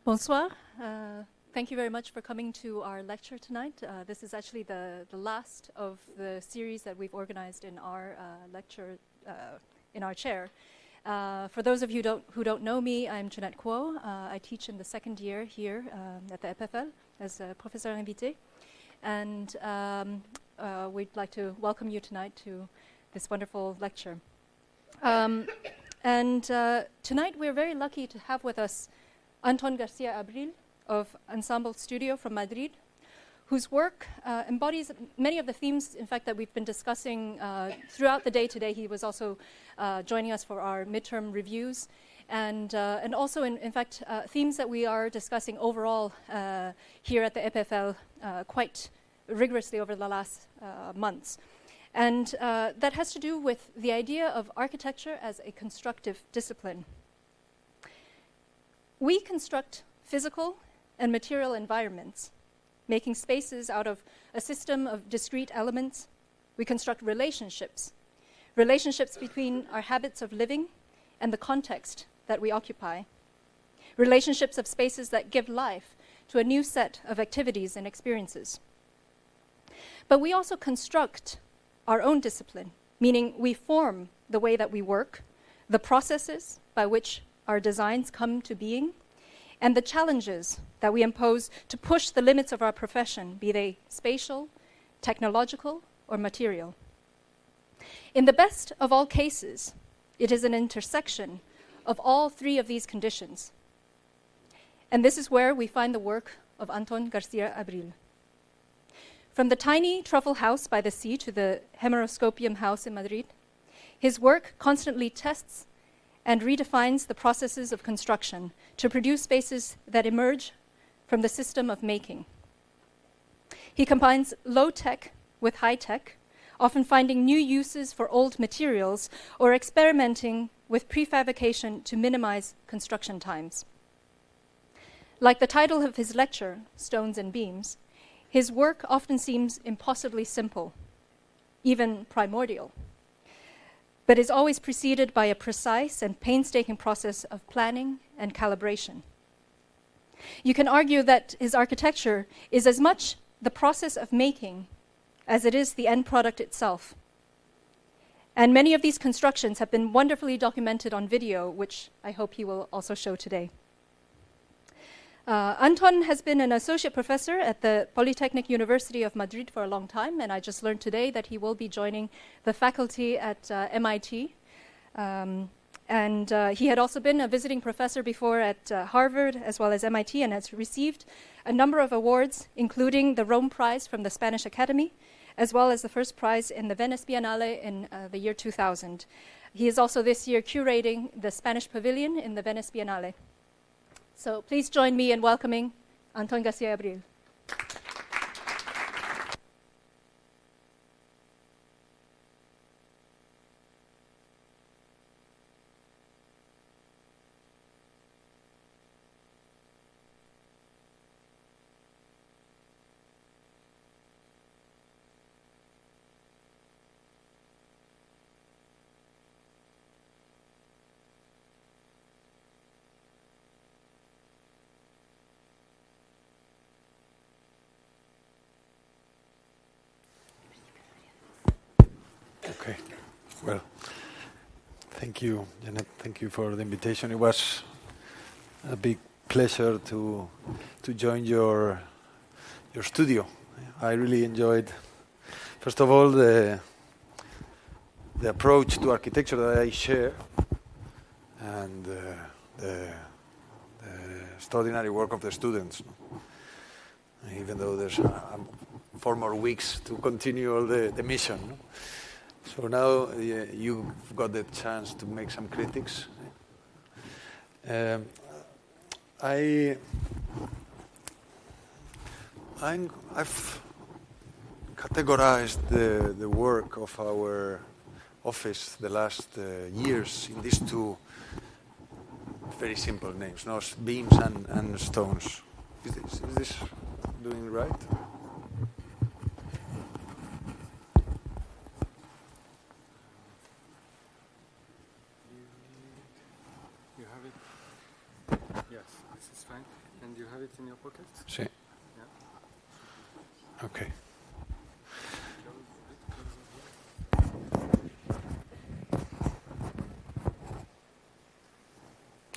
Bonsoir. Thank you very much for coming to our lecture tonight. This is actually the last of the series that we've organized in our lecture, in our chair. For those of you who don't know me, I'm Jeanette Kuo. I teach in the second year here at the EPFL as a professeur invité. And we'd like to welcome you tonight to this wonderful lecture. Tonight we're very lucky to have with us Anton Garcia Abril of Ensamble Studio from Madrid, whose work embodies many of the themes, in fact, that we've been discussing throughout the day today. He was also joining us for our midterm reviews, and also, in fact, themes that we are discussing overall here at the EPFL quite rigorously over the last months. And that has to do with the idea of architecture as a constructive discipline. We construct physical and material environments, making spaces out of a system of discrete elements. We construct relationships between our habits of living and the context that we occupy, relationships of spaces that give life to a new set of activities and experiences. But we also construct our own discipline, meaning we form the way that we work, the processes by which our designs come to being, and the challenges that we impose to push the limits of our profession, be they spatial, technological, or material. In the best of all cases, it is an intersection of all three of these conditions. And this is where we find the work of Anton Garcia Abril. From the tiny truffle house by the sea to the hemeroscopium house in Madrid, his work constantly tests and redefines the processes of construction to produce spaces that emerge from the system of making. He combines low-tech with high-tech, often finding new uses for old materials or experimenting with prefabrication to minimize construction times. Like the title of his lecture, Stones and Beams, his work often seems impossibly simple, even primordial, but is always preceded by a precise and painstaking process of planning and calibration. You can argue that his architecture is as much the process of making as it is the end product itself. And many of these constructions have been wonderfully documented on video, which I hope he will also show today. Anton has been an associate professor at the Polytechnic University of Madrid for a long time, and I just learned today that he will be joining the faculty at MIT. He had also been a visiting professor before at Harvard as well as MIT, and has received a number of awards, including the Rome Prize from the Spanish Academy, as well as the first prize in the Venice Biennale in the year 2000. He is also this year curating the Spanish Pavilion in the Venice Biennale. So please join me in welcoming Anton Garcia Abril. Okay, well, thank you, Janet. Thank you for the invitation. It was a big pleasure to join your studio. I really enjoyed, first of all, the approach to architecture that I share, and the extraordinary work of the students. Even though there's 4 more weeks to continue all the mission. So now you've got the chance to make some critics. I've categorized the work of our office the last years in these 2 very simple names, no? Beams and stones. Is this doing it right? You have it? Yeah. Yes, this is fine. And you have it in your pocket? Sí. Yeah. Okay.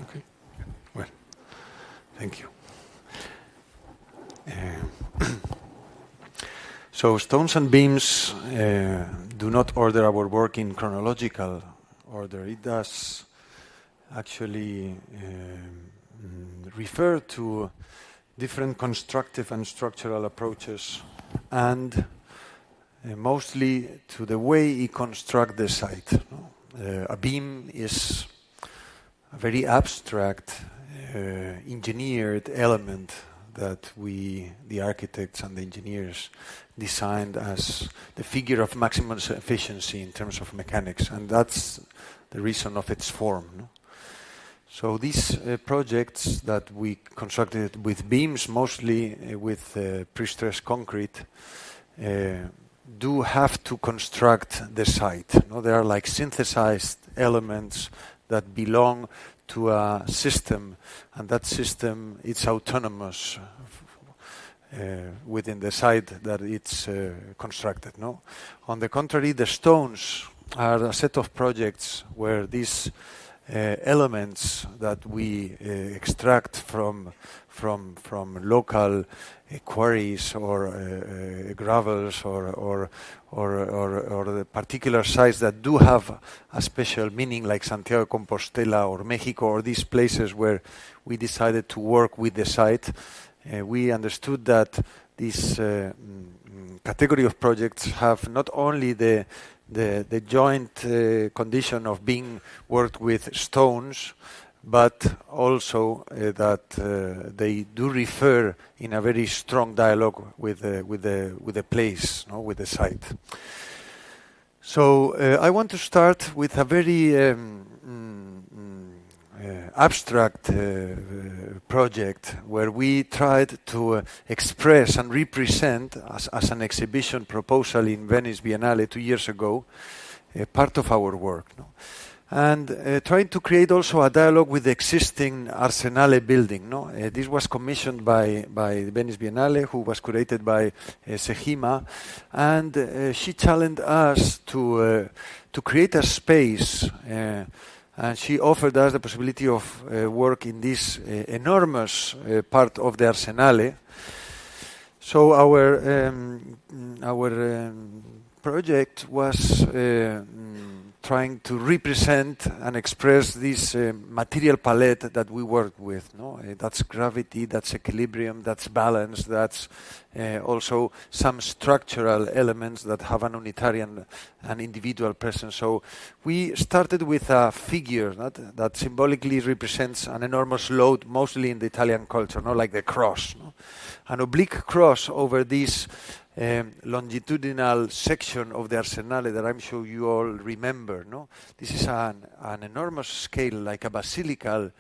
Okay. Well, thank you. So stones and beams do not order our work in chronological order. It does actually refer to different constructive and structural approaches, and mostly to the way you construct the site. A beam is a very abstract, engineered element that we, the architects and the engineers, designed as the figure of maximum efficiency in terms of mechanics, and that's the reason of its form. No? So these projects that we constructed with beams, mostly with pre-stressed concrete, do have to construct the site. No? They are like synthesized elements that belong to a system, and that system is autonomous within the site that it's constructed. No? On the contrary, the stones are a set of projects where these elements that we extract from local quarries or gravels or the particular sites that do have a special meaning, like Santiago de Compostela or Mexico, or these places where we decided to work with the site. We understood that this category of projects have not only the joint condition of being worked with stones, but also that they do refer in a very strong dialogue with the place, no, with the site. So I want to start with a very abstract project where we tried to express and represent as an exhibition proposal in Venice Biennale 2 years ago, part of our work. No? And trying to create also a dialogue with the existing Arsenale building. No? This was commissioned by Venice Biennale, who was curated by Sejima, and she challenged us to create a space, and she offered us the possibility of work in this enormous part of the Arsenale. So our project was trying to represent and express this material palette that we work with. No? That's gravity, that's equilibrium, that's balance, that's also some structural elements that have an unitarian and individual presence. So we started with a figure that symbolically represents an enormous load, mostly in the Italian culture, no? Like the cross. No? An oblique cross over this longitudinal section of the Arsenale that I'm sure you all remember. No, this is an enormous scale, like a basilical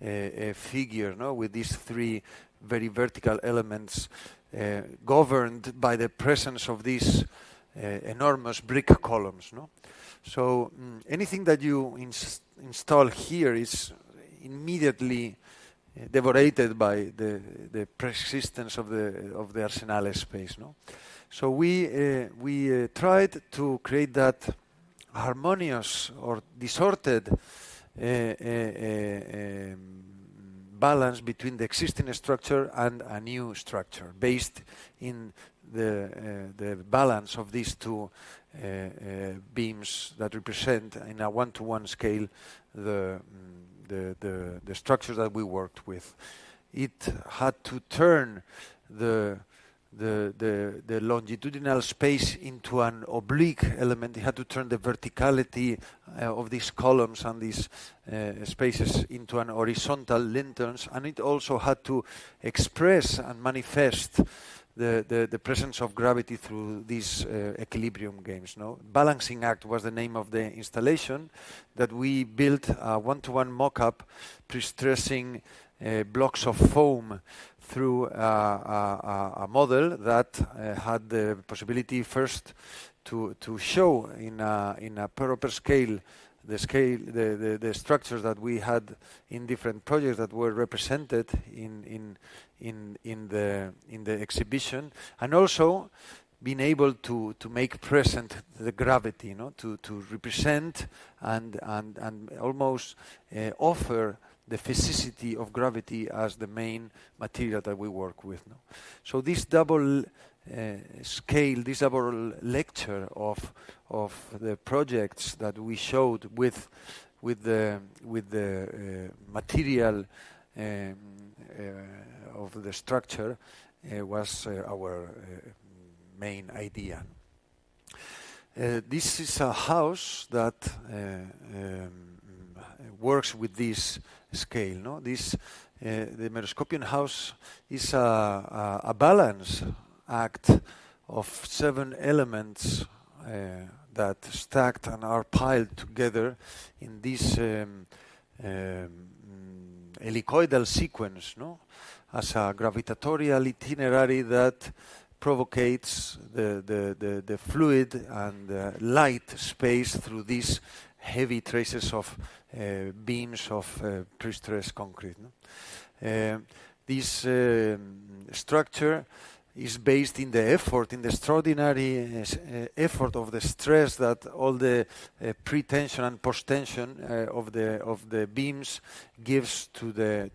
figure, no, with these three very vertical elements, governed by the presence of these enormous brick columns. No, so anything that you install here is immediately devorated by the persistence of the Arsenale space. No? So we tried to create that harmonious or distorted balance between the existing structure and a new structure based in the balance of these two beams that represent in a one-to-one scale the structures that we worked with. It had to turn the longitudinal space into an oblique element. It had to turn the verticality of these columns and these spaces into an horizontal lanterns, and it also had to express and manifest the presence of gravity through these equilibrium games. No? Balancing Act was the name of the installation that we built a one-to-one mock-up, pre-stressing blocks of foam through a model that had the possibility first to show in a proper scale the scale, the structures that we had in different projects that were represented in the exhibition, and also being able to make present the gravity, to represent and almost offer the physicity of gravity as the main material that we work with. So this double scale, this double lecture of the projects that we showed with the material of the structure was our main idea. This is a house that works with this scale. No, this the Meroscopian house is a balance act of 7 elements that stacked and are piled together in this helicoidal sequence, as a gravitatorial itinerary that provocates the fluid and light space through these heavy traces of beams of pre-stressed concrete. This structure is based in the effort, in the extraordinary effort of the stress that all the pre-tension and post-tension of the beams gives to the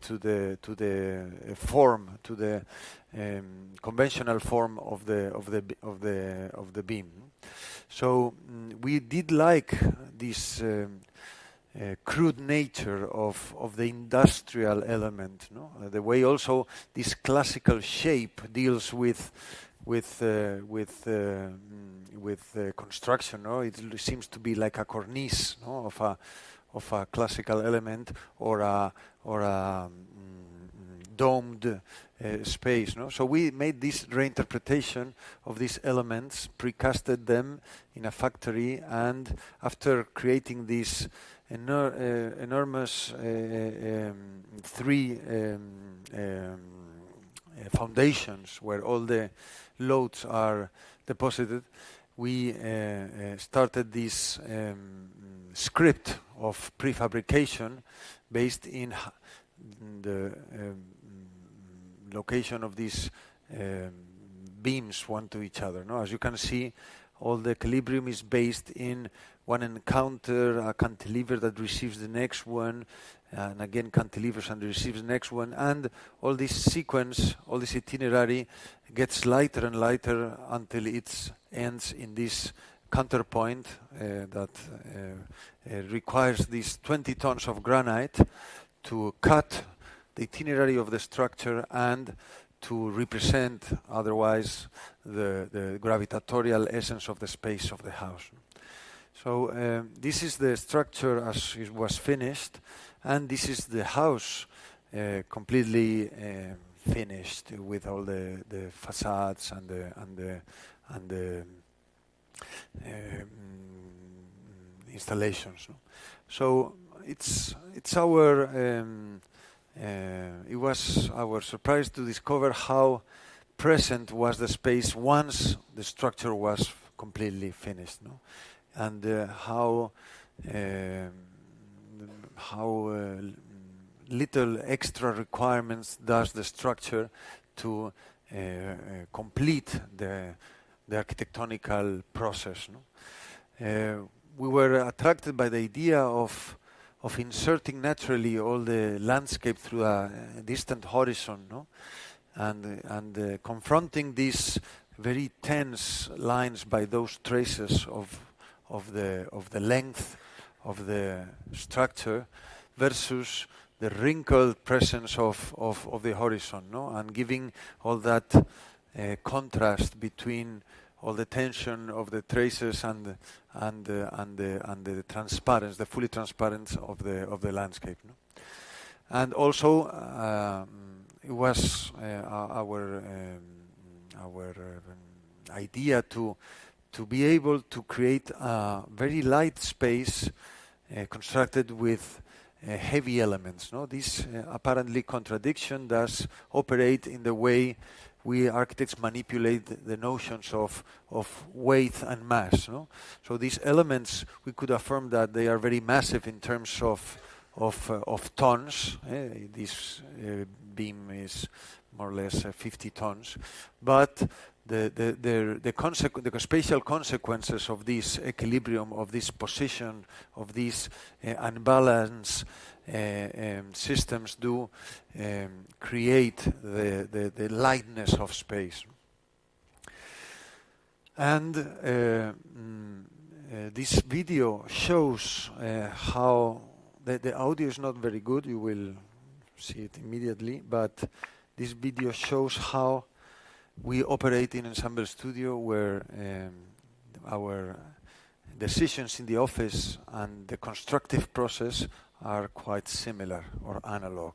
form, to the conventional form of the beam. So we did like this crude nature of the industrial element, the way also this classical shape deals with construction. It seems to be like a cornice of a classical element or a domed space. So we made this reinterpretation of these elements, precasted them in a factory, and after creating these enormous 3 foundations where all the loads are deposited, we started this script of prefabrication based in the location of these beams one to each other. As you can see, all the equilibrium is based in one encounter, a cantilever that receives the next one, and again cantilevers and receives the next one, and all this sequence, all this itinerary gets lighter and lighter until it ends in this counterpoint that requires these 20 tons of granite to cut the itinerary of the structure and to represent otherwise the gravitatorial essence of the space of the house. So this is the structure as it was finished, and this is the house completely finished with all the facades and the installations. So it's our it was our surprise to discover how present was the space once the structure was completely finished, and how little extra requirements does the structure to complete the architectonical process. We were attracted by the idea of inserting naturally all the landscape through a distant horizon, and confronting these very tense lines by those traces of the length of the structure versus the wrinkled presence of the horizon, and giving all that contrast between all the tension of the traces and the transparency, the fully transparent of the landscape. And also it was our idea to be able to create a very light space constructed with heavy elements. This apparently contradiction does operate in the way we architects manipulate the notions of weight and mass. No? So these elements, we could affirm that they are very massive in terms of tons. This beam is more or less 50 tons, but the spatial consequences of this equilibrium, of this position, of these unbalanced systems do create the lightness of space. And this video shows how the audio is not very good. You will see it immediately, but this video shows how we operate in Ensamble Studio, where our decisions in the office and the constructive process are quite similar or analog.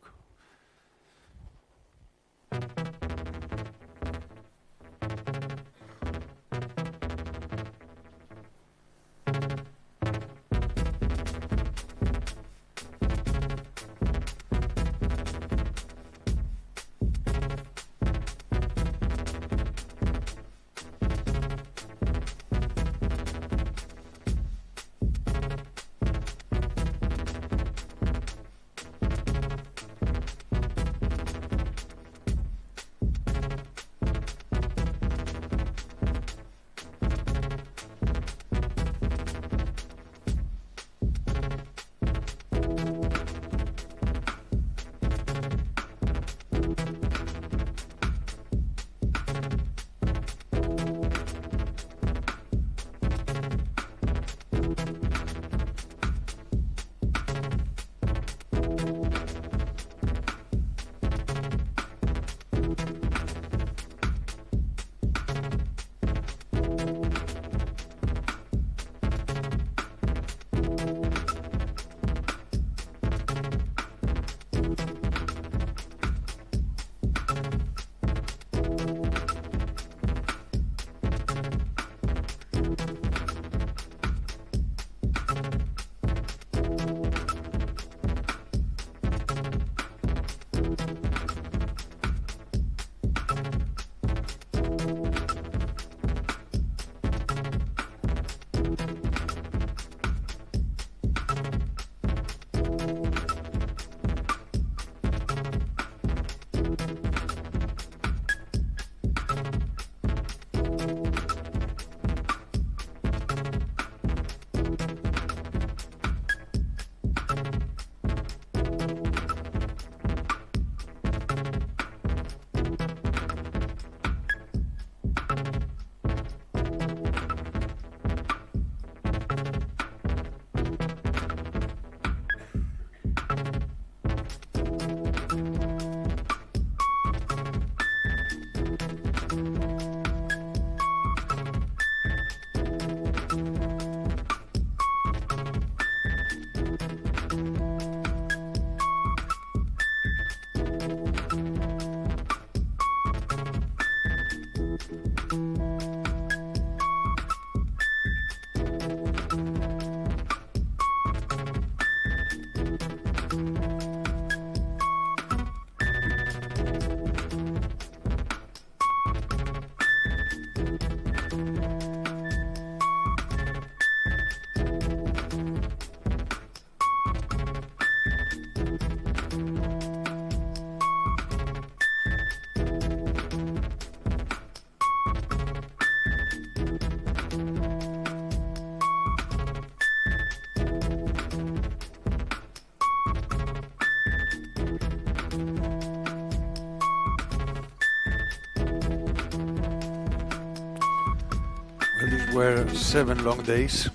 These were 7 long days,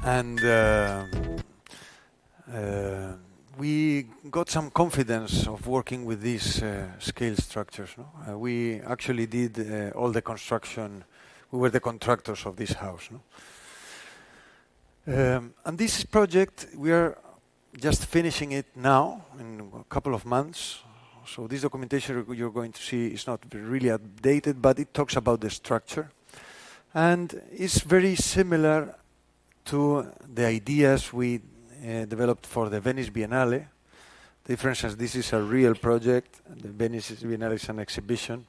and we got some confidence of working with these scale structures. No? We actually did all the construction. We were the contractors of this house. No? And this project, we are just finishing it now in a couple of months. So this documentation you're going to see is not really updated, but it talks about the structure. And it's very similar to the ideas we developed for the Venice Biennale, difference is this is a real project. The Venice Biennale is an exhibition.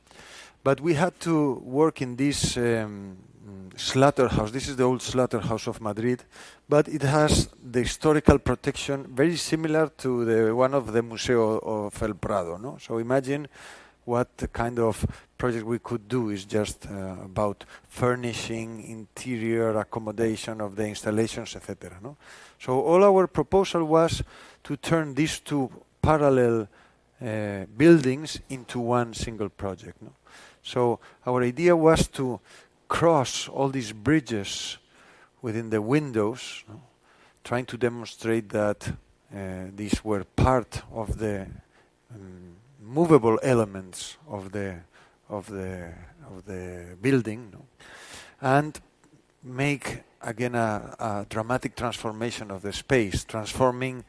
But we had to work in this slaughterhouse. This is the old slaughterhouse of Madrid, but it has the historical protection very similar to the one of the Museo of El Prado. No? So imagine what kind of project we could do is just about furnishing, interior accommodation of the installations, etc. No? So all our proposal was to turn these two parallel buildings into one single project. No? So our idea was to cross all these bridges within the windows, no? Trying to demonstrate that these were part of the movable elements of the building, no? And make again a dramatic transformation of the space, transforming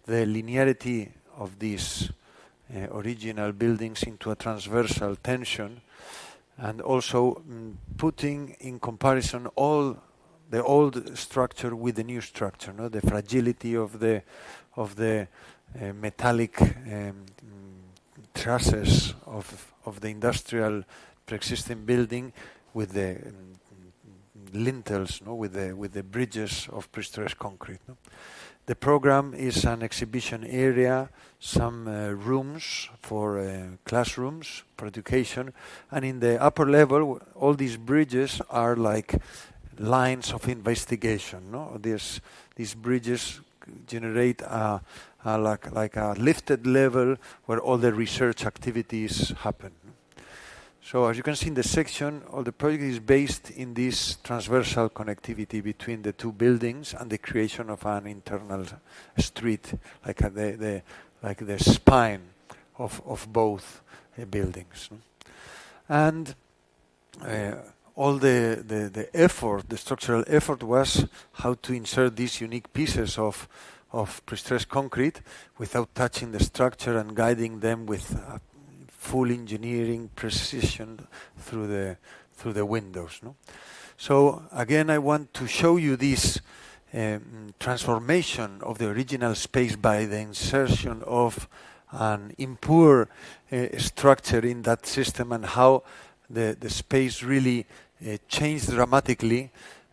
the linearity of these original buildings into a transversal tension, and also putting in comparison all the old structure with the new structure, no? The fragility of the metallic trusses of the industrial pre-existing building with the lintels, no? with the bridges of pre-stressed concrete. No? The program is an exhibition area, some rooms for classrooms for education, and in the upper level, all these bridges are like lines of investigation. No, these bridges generate like a lifted level where all the research activities happen. So as you can see in the section, all the project is based in this transversal connectivity between the two buildings and the creation of an internal street, like the spine of both buildings. And all the effort, the structural effort, was how to insert these unique pieces of pre-stressed concrete without touching the structure and guiding them with full engineering precision through the windows. No? So again, I want to show you this transformation of the original space by the insertion of an impure structure in that system, and how the space really changed dramatically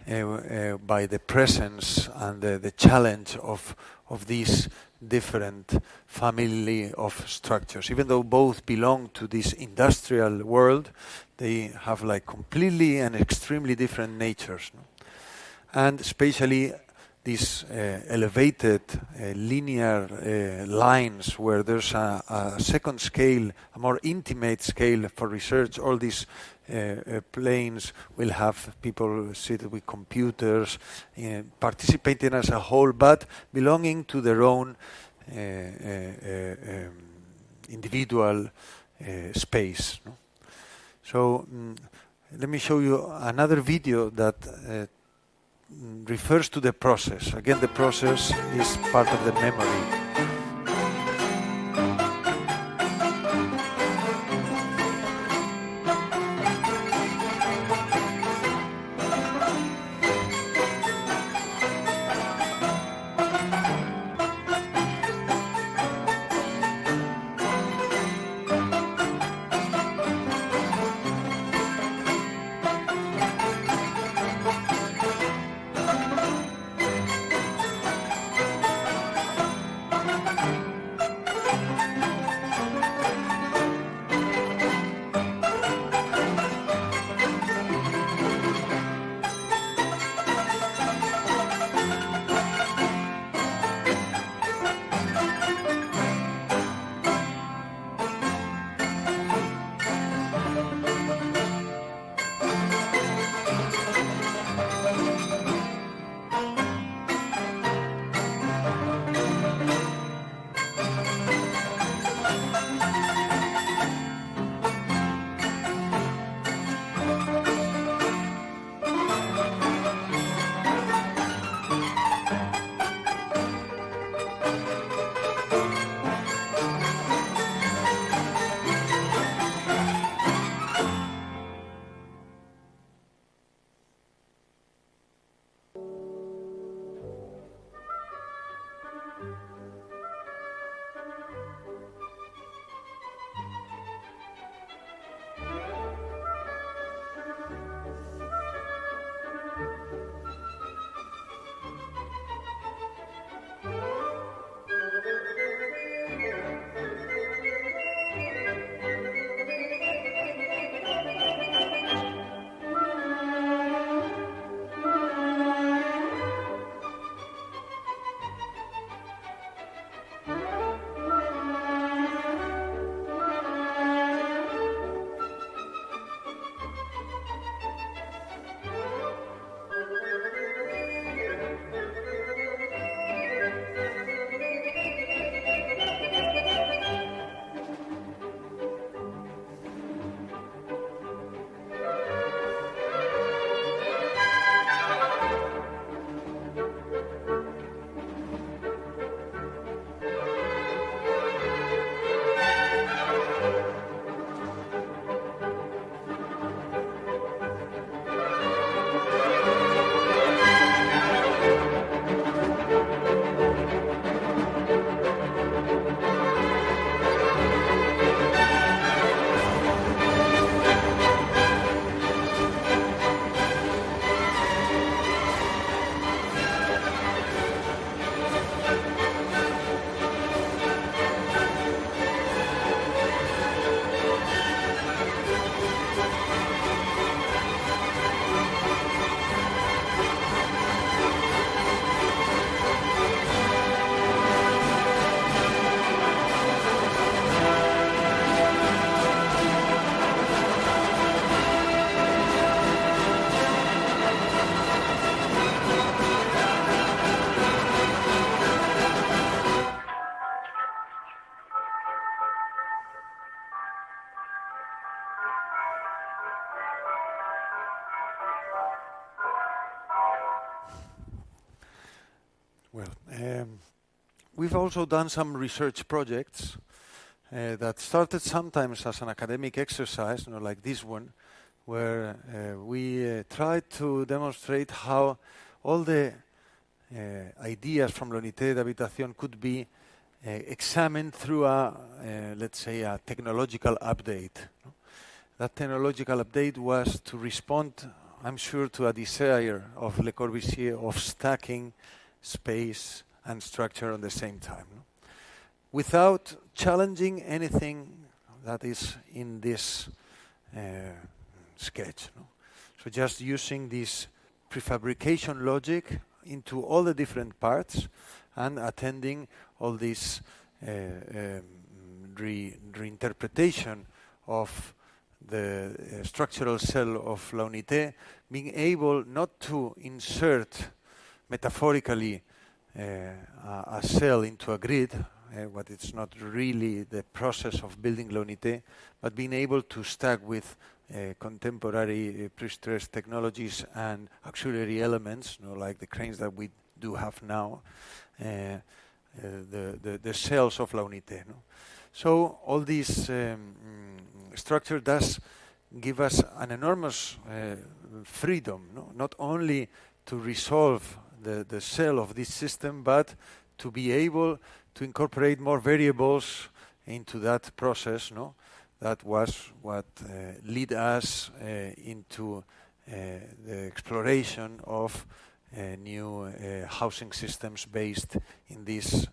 by the presence and the challenge of these different family of structures. Even though both belong to this industrial world, they have like completely and extremely different natures. No? And especially these elevated linear lines where there's a second scale, a more intimate scale for research. All these planes will have people seated with computers, participating as a whole, but belonging to their own individual space. No? So let me show you another video that refers to the process. Again, the process is part of the memory. we've also done some research projects that started sometimes as an academic exercise, like this one, where we tried to demonstrate how all the ideas from l'unité d'habitation could be examined through let's say, a technological update. That technological update was to respond, I'm sure, to a desire of Le Corbusier of stacking space and structure on the same time, without challenging anything that is in this sketch. So just using this prefabrication logic into all the different parts and attending all this reinterpretation of the structural cell of La Unité, being able not to insert metaphorically a cell into a grid, what it's not really the process of building La Unité, but being able to stack with contemporary pre-stressed technologies and auxiliary elements, like the cranes that we do have now, the cells of La Unité. So all this structure does give us an enormous freedom, not only to resolve the cell of this system, but to be able to incorporate more variables into that process. That was what led us into the exploration of new housing systems based in this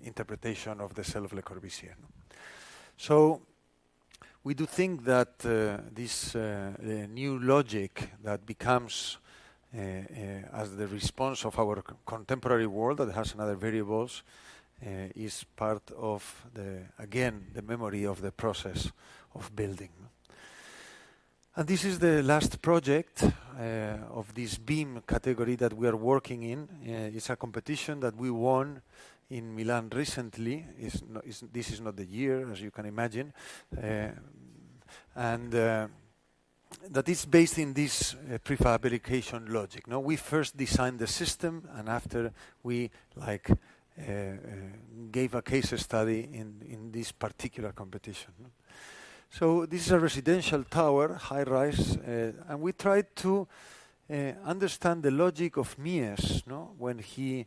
interpretation of the cell of Le Corbusier. So we do think that this new logic that becomes as the response of our contemporary world that has another variables is part of the memory of the process of building. And this is the last project of this BEAM category that we are working in. It's a competition that we won in Milan recently. This is not the year, as you can imagine. And that is based in this prefabrication logic. We first designed the system, and after we gave a case study in this particular competition. So this is a residential tower, high-rise, and we tried to understand the logic of Mies, when he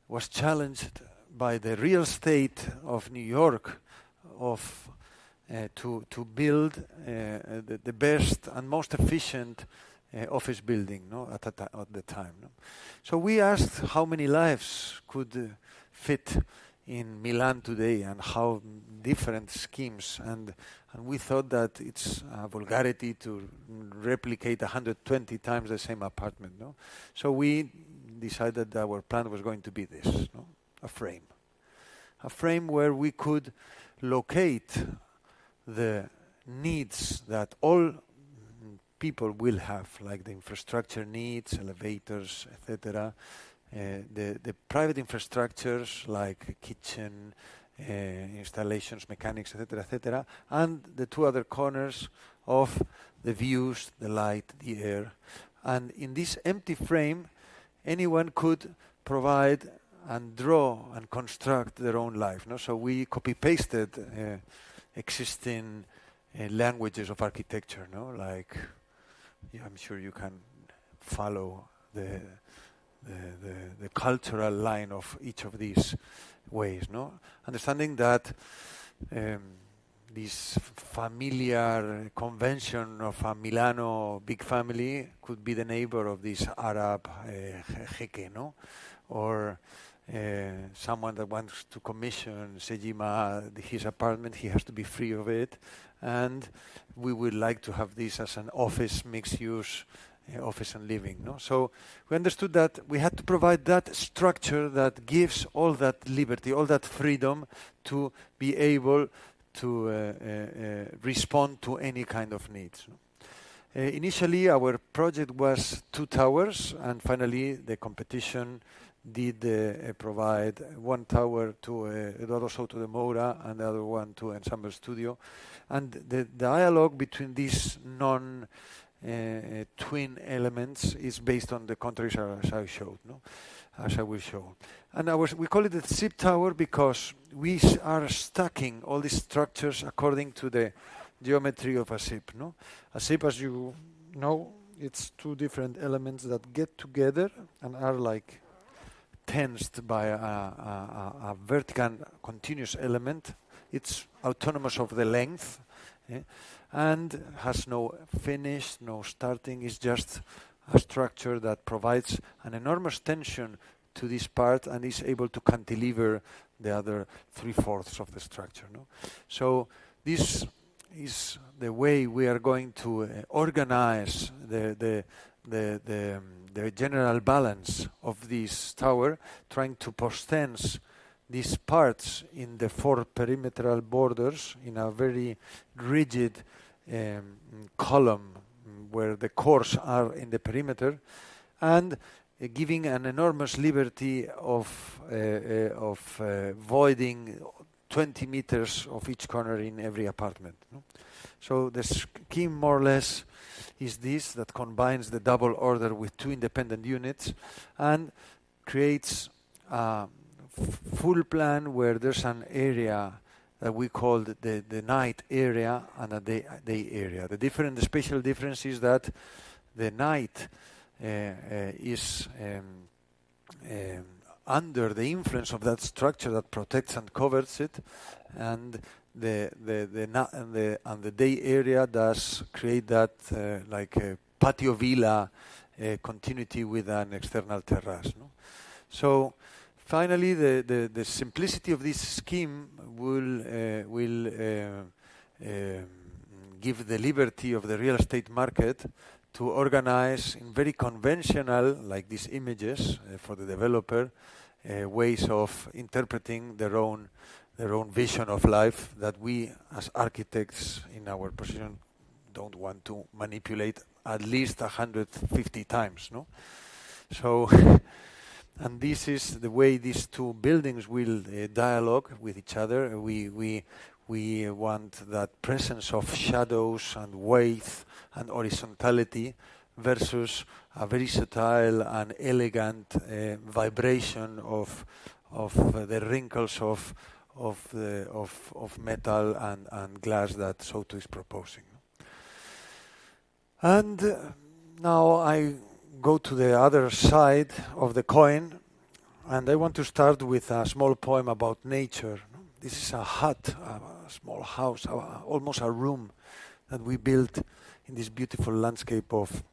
was challenged by the real estate of New York to build the best and most efficient office building at the time. So we asked how many lives could fit in Milan today and how different schemes, and we thought that it's a vulgarity to replicate 120 times the same apartment. So we decided that our plan was going to be this, a frame where we could locate the needs that all people will have, like the infrastructure needs, elevators, etc., the private infrastructures like kitchen, installations, mechanics, etc., and the two other corners of the views, the light, the air. And in this empty frame, anyone could provide and draw and construct their own life. So we copy-pasted existing languages of architecture, like I'm sure you can follow the cultural line of each of these ways, understanding that this familiar convention of a Milano big family could be the neighbor of this Arab jeque, or someone that wants to commission Sejima his apartment, he has to be free of it, and we would like to have this as an office, mixed use, office and living. So we understood that we had to provide that structure that gives all that liberty, all that freedom to be able to respond to any kind of needs. Initially, our project was 2 towers, and finally the competition did provide 1 tower to Eduardo Souto de Moura and the other one to Ensamble Studio. And the dialogue between these twin elements is based on the contours as I showed, no? As I will show. And we call it the SIP tower because we are stacking all these structures according to the geometry of a SIP, no? A SIP, as you know, it's two different elements that get together and are like tensed by a vertical continuous element. It's autonomous of the length, and has no finish, no starting. It's just a structure that provides an enormous tension to this part and is able to cantilever the other 3/4 of the structure. No? So this is the way we are going to organize the general balance of this tower, trying to post-tense these parts in the 4 perimeteral borders in a very rigid column where the cores are in the perimeter, and giving an enormous liberty of voiding 20 meters of each corner in every apartment. No? So the scheme more or less is this, that combines the double order with 2 independent units and creates a full plan where there's an area that we call the night area and a day area. The spatial difference is that the night is under the influence of that structure that protects and covers it, and the day area does create that like a patio villa continuity with an external terrace. No? So finally, the simplicity of this scheme will give the liberty of the real estate market to organize in very conventional, like these images for the developer, ways of interpreting their own vision of life that we as architects in our position don't want to manipulate at least 150 times. No? So, and this is the way these two buildings will dialogue with each other. We want that presence of shadows and weight and horizontality versus a very subtle and elegant vibration of the wrinkles of metal and glass that Soto is proposing. And now I go to the other side of the coin, and I want to start with a small poem about nature. This is a hut, a small house, almost a room that we built in this beautiful landscape of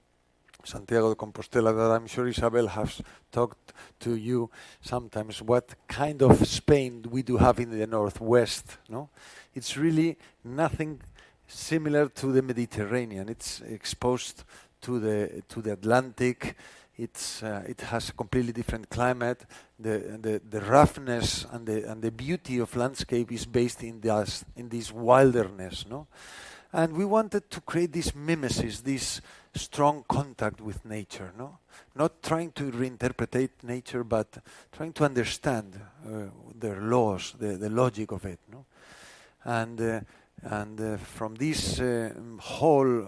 Santiago de Compostela that I'm sure Isabel has talked to you sometimes. What kind of Spain we do have in the northwest? No, it's really nothing similar to the Mediterranean. It's exposed to the Atlantic. It has a completely different climate. The roughness and the beauty of landscape is based in this wilderness, no? And we wanted to create this mimesis, this strong contact with nature, no? Not trying to reinterpret nature, but trying to understand their laws, the logic of it, no? And from this hall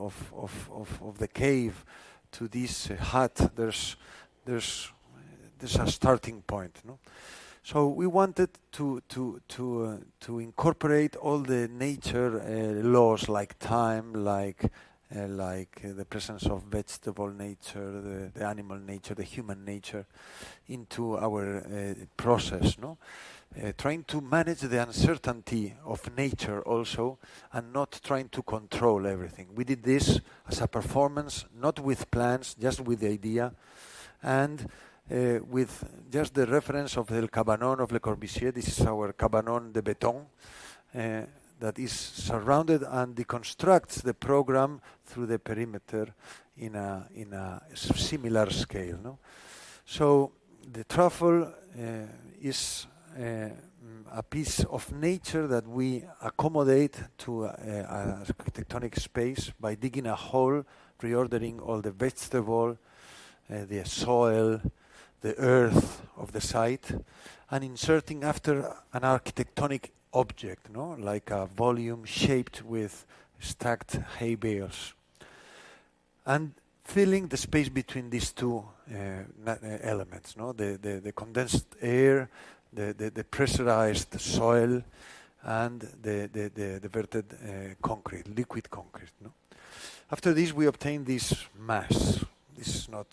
of the cave to this hut, there's a starting point, no? So we wanted to incorporate all the nature laws, like time, like the presence of vegetable nature, the animal nature, the human nature, into our process, no? Trying to manage the uncertainty of nature also, and not trying to control everything. We did this as a performance, not with plans, just with the idea, and with just the reference of the cabanon of Le Corbusier. This is our cabanon de béton that is surrounded and deconstructs the program through the perimeter in a similar scale. No? So the truffle is a piece of nature that we accommodate to a architectonic space by digging a hole, reordering all the vegetable, the soil, the earth of the site, and inserting after an architectonic object, no? Like a volume shaped with stacked hay bales. and filling the space between these two elements, no? The condensed air, the pressurized soil, and the verted concrete, liquid concrete. No? After this, we obtained this mass. This is not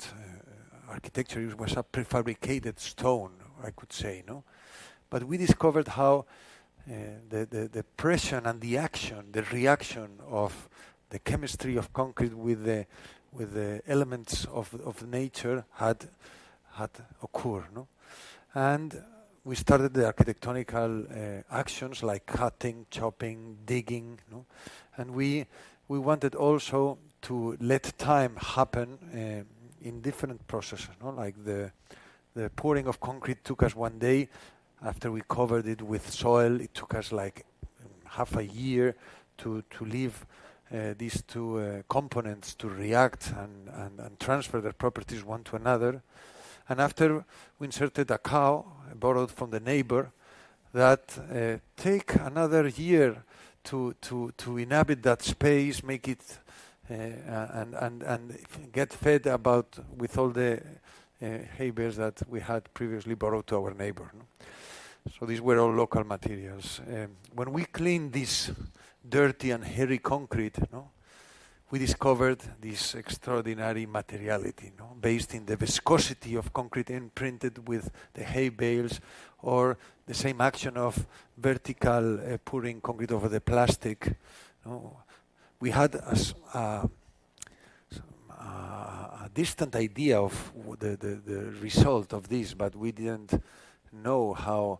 architecture, it was a prefabricated stone, I could say, no? But we discovered how the pressure and the action, the reaction of the chemistry of concrete with the elements of nature had occurred, no? And we started the architectonical actions like cutting, chopping, digging, no? And we wanted also to let time happen in different processes, no? Like the pouring of concrete took us 1 day. After we covered it with soil, it took us like half a year to leave these two components to react and transfer their properties one to another. And after we inserted a cow borrowed from the neighbor, that take another year to inhabit that space, make it and get fed about with all the hay bales that we had previously borrowed to our neighbor. No? So these were all local materials. When we cleaned this dirty and hairy concrete, no, we discovered this extraordinary materiality, no, based in the viscosity of concrete imprinted with the hay bales, or the same action of vertical pouring concrete over the plastic. No. We had a distant idea of the result of this, but we didn't know how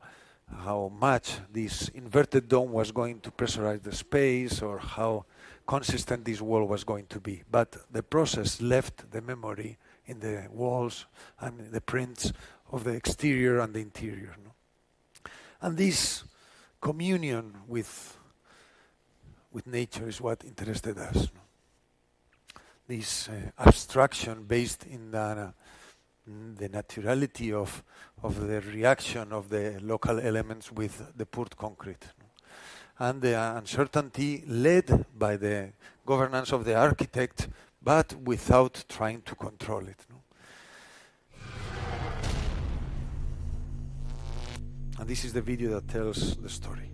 much this inverted dome was going to pressurize the space, or how consistent this wall was going to be. But the process left the memory in the walls and the prints of the exterior and the interior. No? And this communion with nature is what interested us. No? This abstraction based in the naturality of the reaction of the local elements with the poured concrete. And the uncertainty led by the governance of the architect, but without trying to control it. No? And this is the video that tells the story.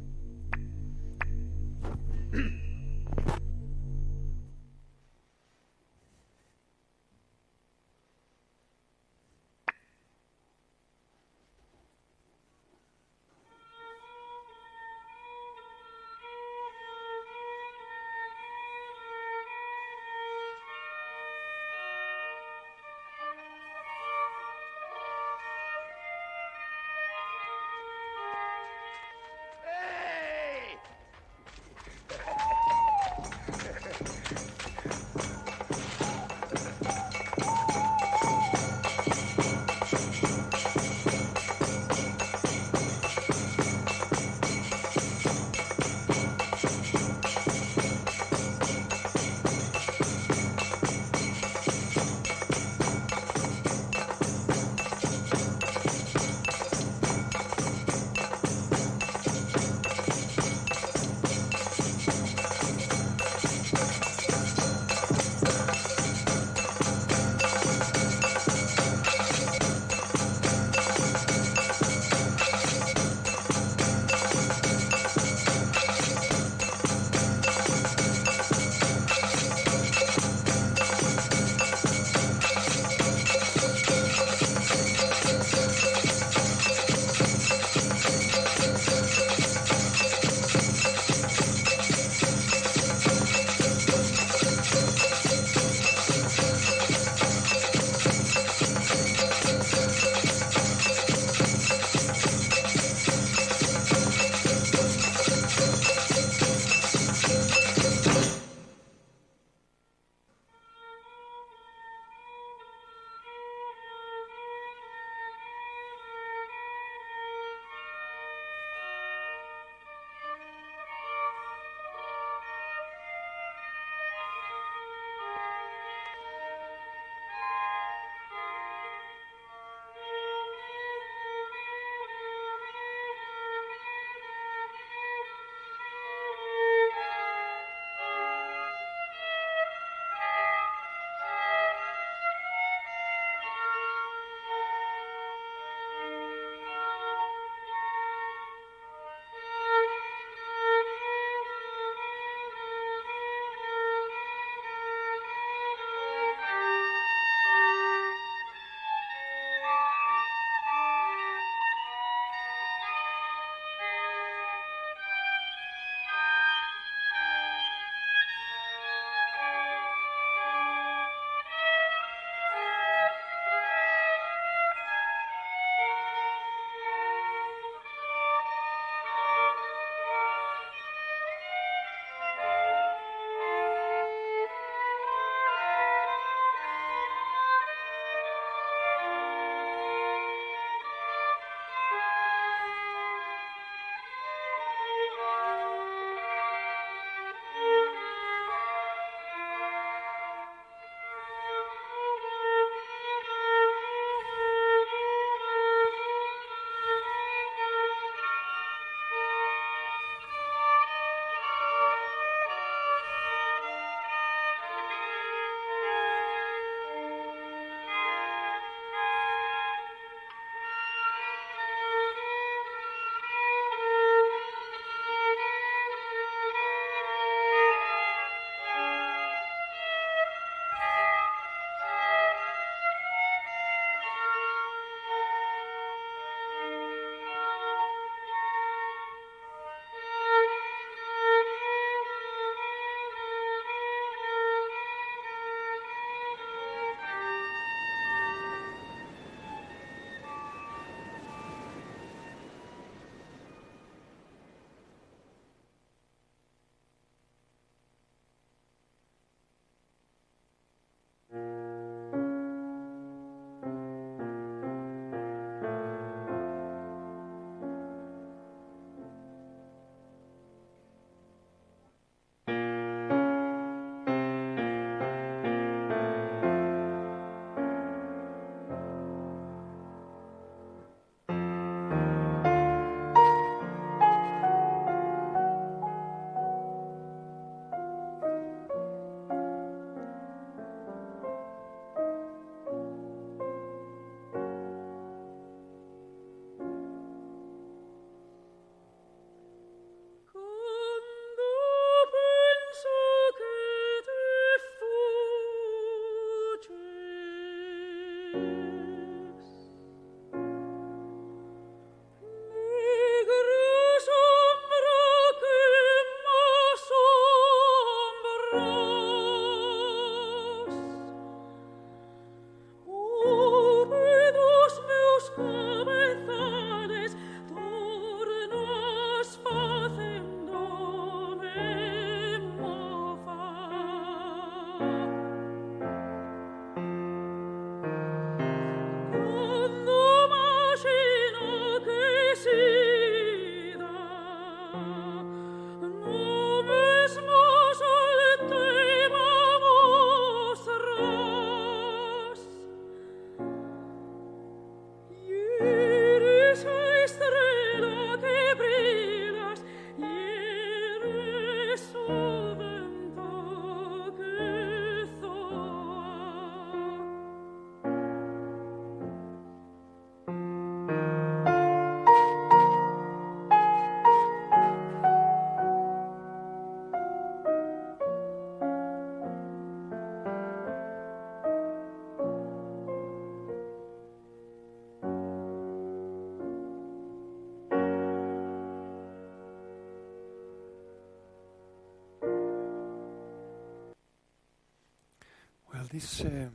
Well,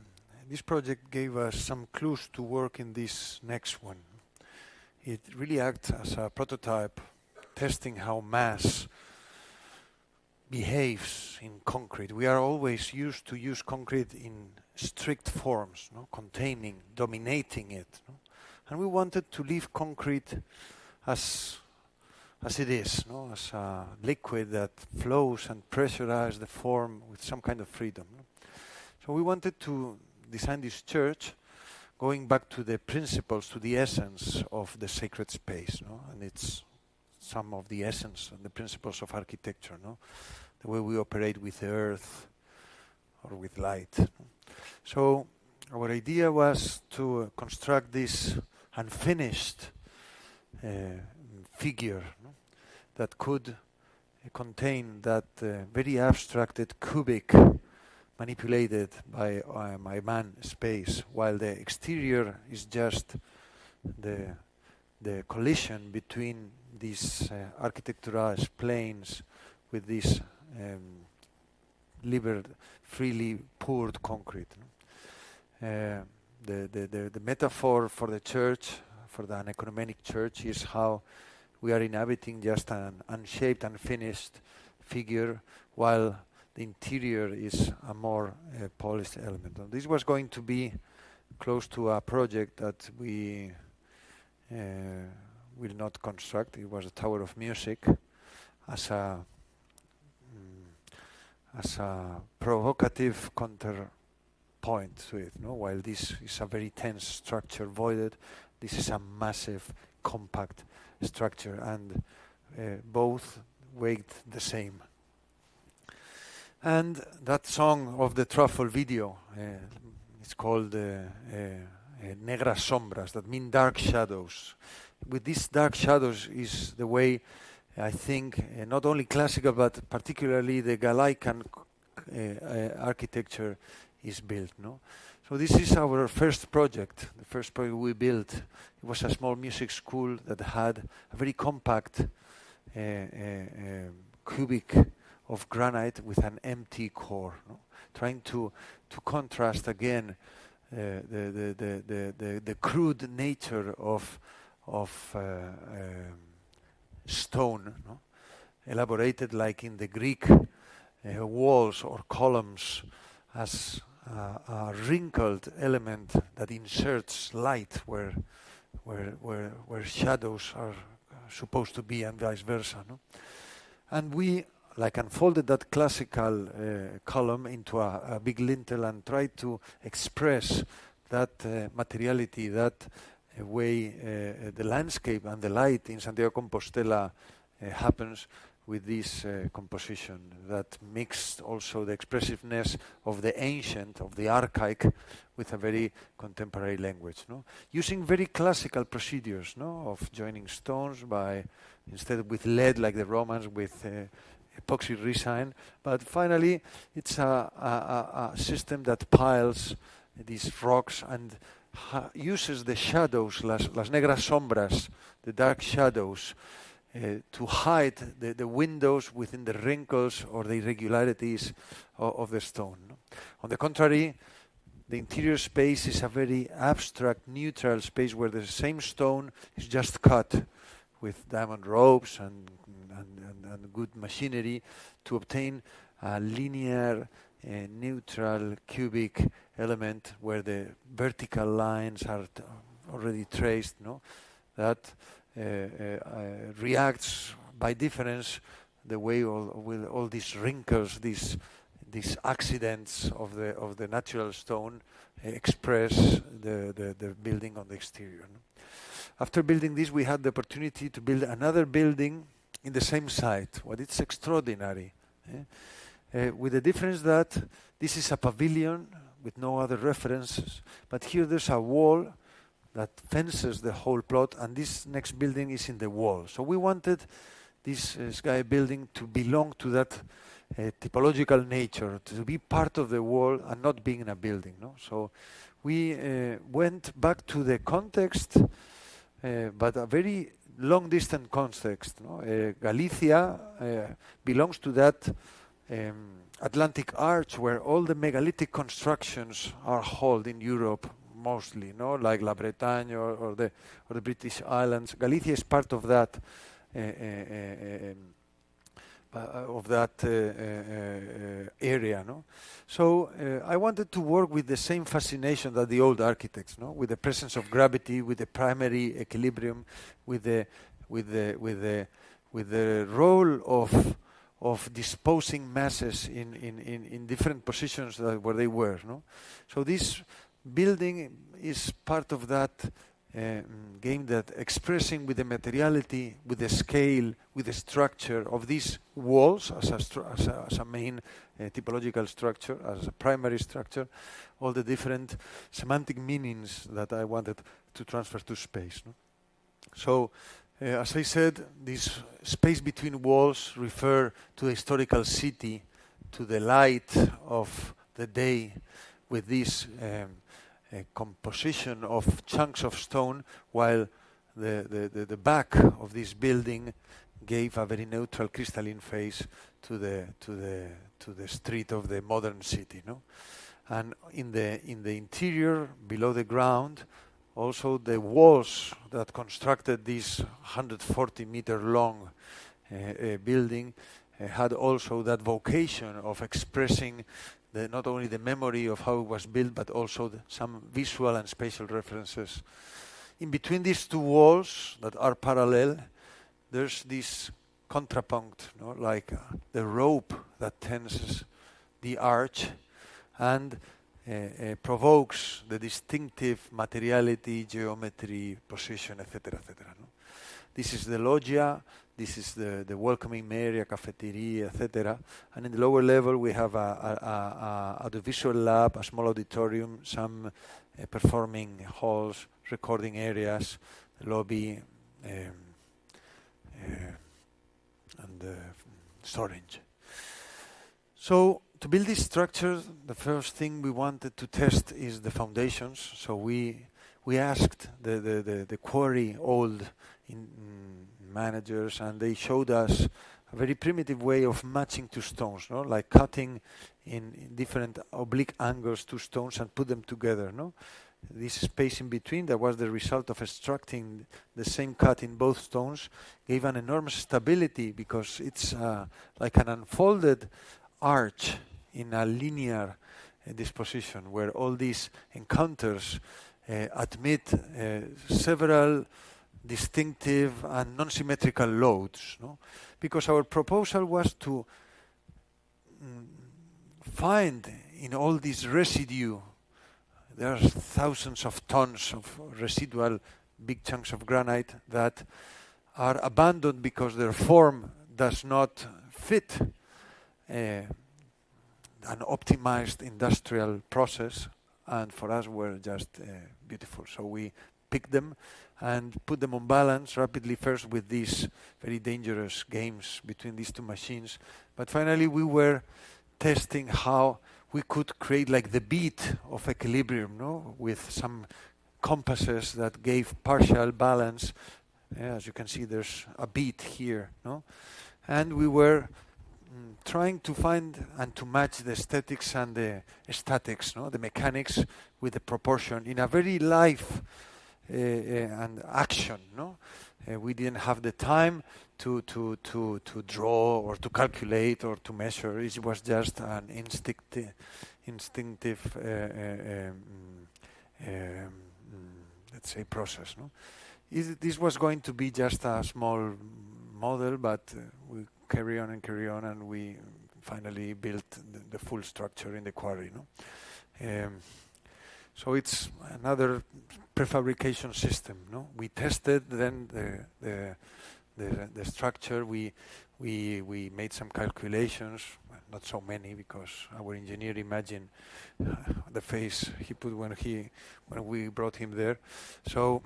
this project gave us some clues to work in this next one. It really acts as a prototype, testing how mass behaves in concrete. We are always used to use concrete in strict forms, no? Containing, dominating it. No? And we wanted to leave concrete as it is, no? As a liquid that flows and pressurizes the form with some kind of freedom. No? So we wanted to design this church going back to the principles, to the essence of the sacred space, no? And it's some of the essence and the principles of architecture, no? The way we operate with the earth or with light. No? So our idea was to construct this unfinished figure, no? That could contain that very abstracted cubic manipulated by my man space, while the exterior is just the collision between these architectural planes with this freely poured concrete. No? The metaphor for the church, for an ecumenic church, is how we are inhabiting just an unshaped, unfinished figure, while the interior is a more polished element. And this was going to be close to a project that we will not construct. It was a Tower of Music as a provocative counterpoint to it. No? While this is a very tense structure, voided, this is a massive, compact structure, and both weighed the same. And that song of the truffle video, it's called Negras Sombras, that mean dark shadows. With these dark shadows is the way, I think, not only classical but particularly the Galaican architecture is built. No? So this is our first project, the first project we built. It was a small music school that had a very compact cubic of granite with an empty core, no? Trying to contrast again the crude nature of stone, no? Elaborated like in the Greek walls or columns as a wrinkled element that inserts light where shadows are supposed to be, and vice versa. No? And we unfolded that classical column into a big lintel and tried to express that materiality, that way the landscape and the light in Santiago de Compostela happens with this composition that mixed also the expressiveness of the ancient, of the archaic, with a very contemporary language. No? Using very classical procedures, no? Of joining stones by, instead with lead like the Romans, with epoxy resin, but finally it's a system that piles these rocks and uses the shadows, las negras sombras, the dark shadows, to hide the windows within the wrinkles or the irregularities of the stone. No? On the contrary, the interior space is a very abstract, neutral space where the same stone is just cut with diamond ropes and good machinery to obtain a linear, neutral, cubic element where the vertical lines are already traced, no? That reacts by difference the way with all these wrinkles, these accidents of the natural stone express the building on the exterior. No? After building this, we had the opportunity to build another building in the same site. What it's extraordinary, with the difference that this is a pavilion with no other references, but here there's a wall that fences the whole plot, and this next building is in the wall. So we wanted this sky building to belong to that typological nature, to be part of the wall and not being in a building. No? So we went back to the context, but a very long distance context. No? Galicia belongs to that Atlantic Arch, where all the megalithic constructions are held in Europe mostly, no, like La Bretagne or the British Islands. Galicia is part of that area, no. So I wanted to work with the same fascination that the old architects, no, with the presence of gravity, with the primary equilibrium, with the role of disposing masses in different positions where they were, no. So this building is part of that game, that expressing with the materiality, with the scale, with the structure of these walls as a main typological structure, as a primary structure, all the different semantic meanings that I wanted to transfer to space, no? So, as I said, this space between walls refer to the historical city, to the light of the day, with this composition of chunks of stone, while the back of this building gave a very neutral crystalline face to the street of the modern city, no? And in the interior, below the ground, also the walls that constructed this 140-meter long building had also that vocation of expressing not only the memory of how it was built, but also some visual and spatial references. In between these two walls that are parallel, there's this contrapunct, no? Like the rope that tenses the arch and provokes the distinctive materiality, geometry, position, etc., etc. No? This is the loggia. This is the welcoming area, cafeteria, etc. And in the lower level, we have a audiovisual lab, a small auditorium, some performing halls, recording areas, lobby, and storage. So to build this structure, the first thing we wanted to test is the foundations. So we asked the quarry old managers, and they showed us a very primitive way of matching two stones, no? Like cutting in different oblique angles two stones and put them together, no? This space in between, that was the result of extracting the same cut in both stones, gave an enormous stability, because it's like an unfolded arch in a linear disposition, where all these encounters admit several distinctive and non-symmetrical loads, no? Because our proposal was to find in all this residue, there are thousands of tons of residual big chunks of granite that are abandoned because their form does not fit an optimized industrial process, and for us were just beautiful. So we picked them and put them on balance rapidly, first with these very dangerous games between these two machines. But finally we were testing how we could create like the beat of equilibrium, no? With some compasses that gave partial balance. As you can see, there's a beat here, no? And we were trying to find and to match the aesthetics and the statics, no? The mechanics with the proportion in a very live and action, no? We didn't have the time to draw or to calculate or to measure. It was just an instinctive let's say process, no? This was going to be just a small model, but we carry on, and we finally built the full structure in the quarry, no? So it's another prefabrication system, no? We tested then the structure. We made some calculations, not so many, because our engineer imagined the face he put when we brought him there. So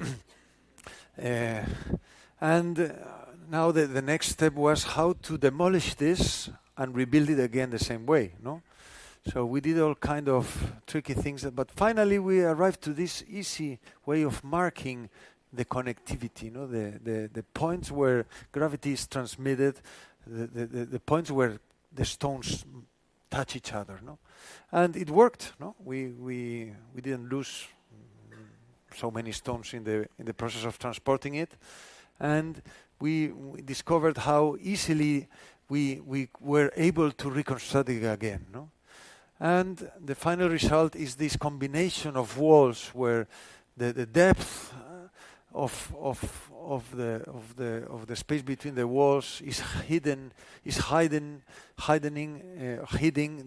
and now the next step was how to demolish this and rebuild it again the same way, no? So we did all kind of tricky things, but finally we arrived to this easy way of marking the connectivity, no? The points where gravity is transmitted, the points where the stones touch each other, no? And it worked, no? We didn't lose so many stones in the process of transporting it, and we discovered how easily we were able to reconstruct it again, no? And the final result is this combination of walls where the depth of the space between the walls is hiding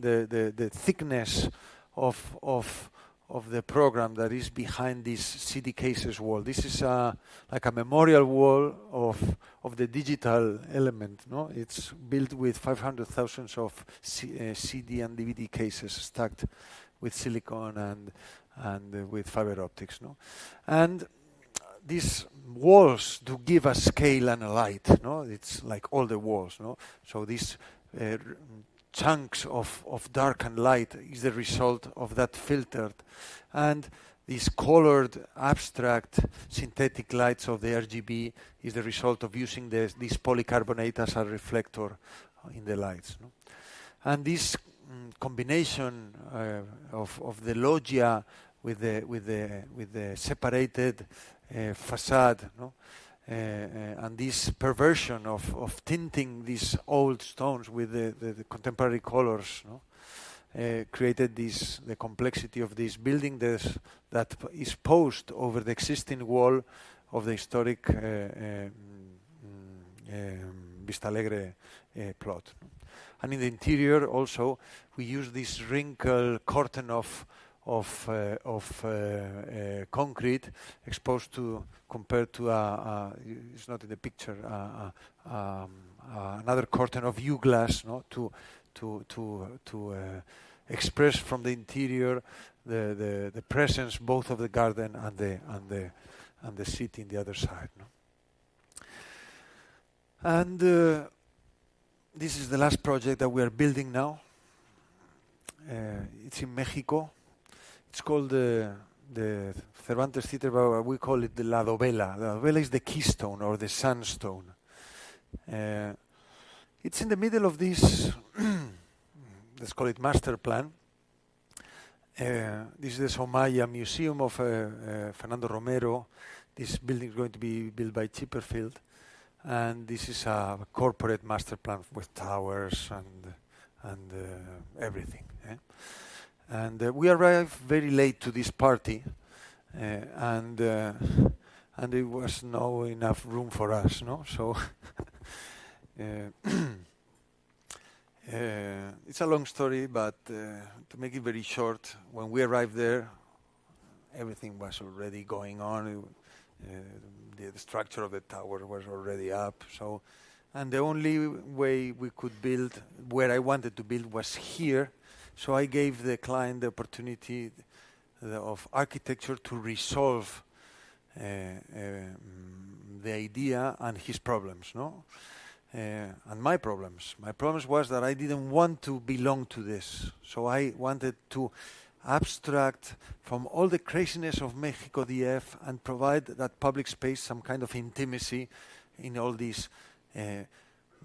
the thickness of the program that is behind this CD cases wall. This is like a memorial wall of the digital element. No, it's built with 500,000 of CD and DVD cases stacked with silicon and with fiber optics. No, and these walls do give a scale and a light. No, it's like all the walls. No, so these chunks of dark and light is the result of that filtered, and these colored abstract synthetic lights of the RGB is the result of using this polycarbonate as a reflector in the lights, no? And this combination of the loggia with the separated facade, no? And this perversion of tinting these old stones with the contemporary colors, no? Created the complexity of this building that is posed over the existing wall of the historic Vista Alegre plot. No? And in the interior also we use this wrinkle curtain of concrete exposed to, compared to it's not in the picture, another curtain of U-glass, no, to express from the interior the presence both of the garden and the city in the other side, no? And this is the last project that we are building now. It's in Mexico. It's called the Cervantes Theater, but we call it the La Dovela. La Dovela is the keystone or the sandstone. It's in the middle of this, let's call it master plan. This is the Somaya Museum of Fernando Romero. This building is going to be built by Chipperfield. And this is a corporate master plan with towers and everything. And we arrived very late to this party, and there was no enough room for us, no? So it's a long story, but to make it very short, when we arrived there, everything was already going on. The structure of the tower was already up. So, and the only way we could build where I wanted to build was here. So I gave the client the opportunity of architecture to resolve the idea and his problems, no? And my problems. My problems was that I didn't want to belong to this. So I wanted to abstract from all the craziness of Mexico DF and provide that public space some kind of intimacy in all this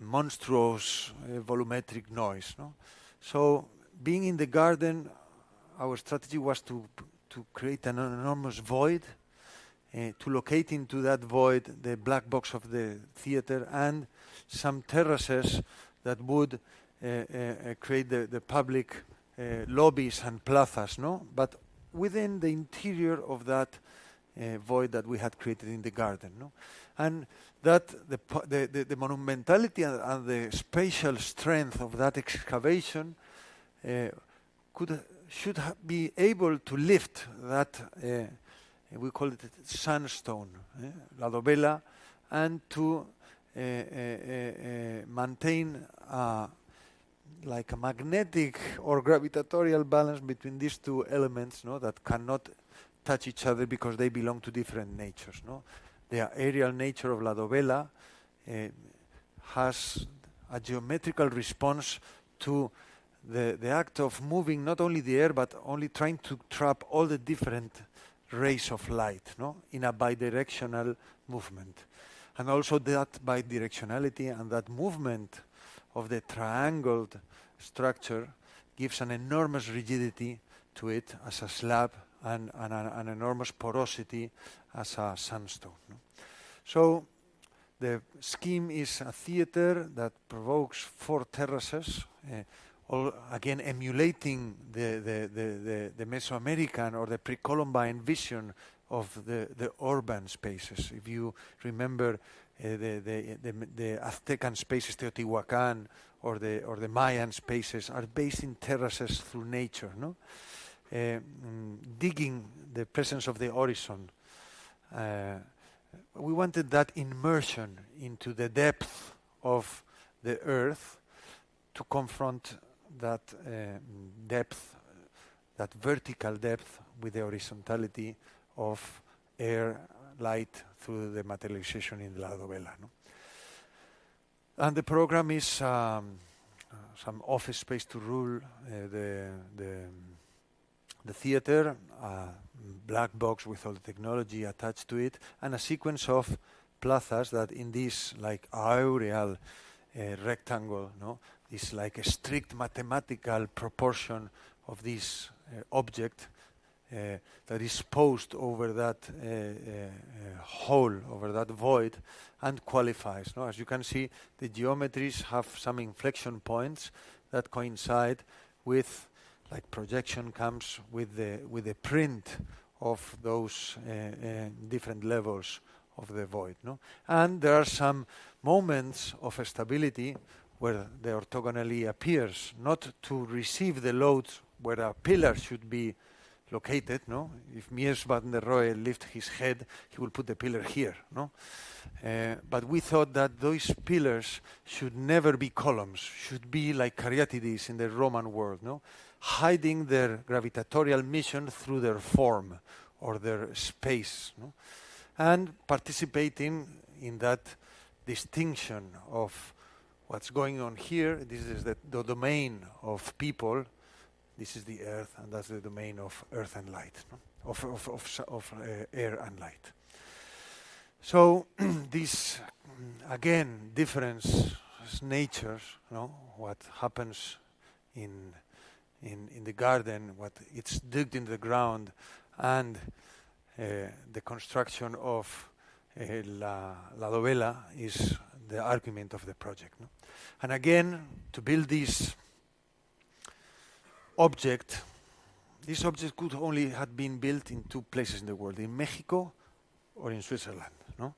monstrous volumetric noise, no? So being in the garden, our strategy was to create an enormous void, to locate into that void the black box of the theater and some terraces that would create the public lobbies and plazas, no? But within the interior of that void that we had created in the garden, no? And that the monumentality and the spatial strength of that excavation should be able to lift that we call it sandstone, La Dovela, and to maintain like a magnetic or gravitatorial balance between these two elements, no, that cannot touch each other because they belong to different natures, no? The aerial nature of La Dovela has a geometrical response to the act of moving not only the air but only trying to trap all the different rays of light, no, in a bidirectional movement. And also that bidirectionality and that movement of the triangled structure gives an enormous rigidity to it as a slab and an enormous porosity as a sandstone. No? So the scheme is a theater that provokes 4 terraces, all again emulating the Mesoamerican or the pre-Columbine vision of the urban spaces. If you remember the Aztecan spaces, Teotihuacan, or the Mayan spaces are based in terraces through nature, no? Digging the presence of the horizon. We wanted that immersion into the depth of the earth to confront that depth, that vertical depth, with the horizontality of air, light through the materialization in La Dovela. No? And the program is some office space to rule the theater, black box with all the technology attached to it, and a sequence of plazas that in this like aureal rectangle, no, is like a strict mathematical proportion of this object that is posed over that hole, over that void, and qualifies. No? As you can see, the geometries have some inflection points that coincide with, like projection comes with the print of those different levels of the void. No? And there are some moments of stability where the orthogonally appears, not to receive the load where a pillar should be located. No? If Mies van der Rohe lifts his head, he will put the pillar here. No? But we thought that those pillars should never be columns, should be like caryatides in the Roman world, no? Hiding their gravitatorial mission through their form or their space, no? And participating in that distinction of what's going on here. This is the domain of people. This is the earth, and that's the domain of earth and light, no? of air and light. So this, again, difference natures, no? What happens in the garden, what it's digged in the ground, and the construction of La Dovela is the argument of the project. No? And again, to build this object could only have been built in 2 places in the world, in Mexico or in Switzerland. No?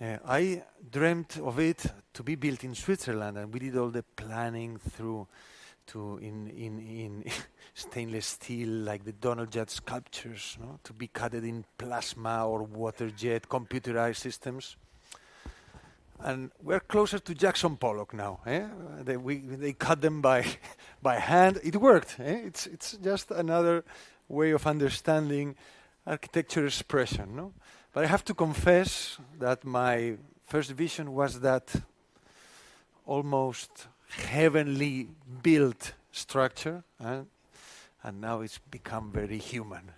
I dreamt of it to be built in Switzerland, and we did all the planning in stainless steel, like the Donald Judd sculptures, no? To be cut in plasma or water jet, computerized systems. And we're closer to Jackson Pollock now. They cut them by hand. It worked. It's just another way of understanding architecture expression. No? But I have to confess that my first vision was that almost heavenly built structure, and now it's become very human.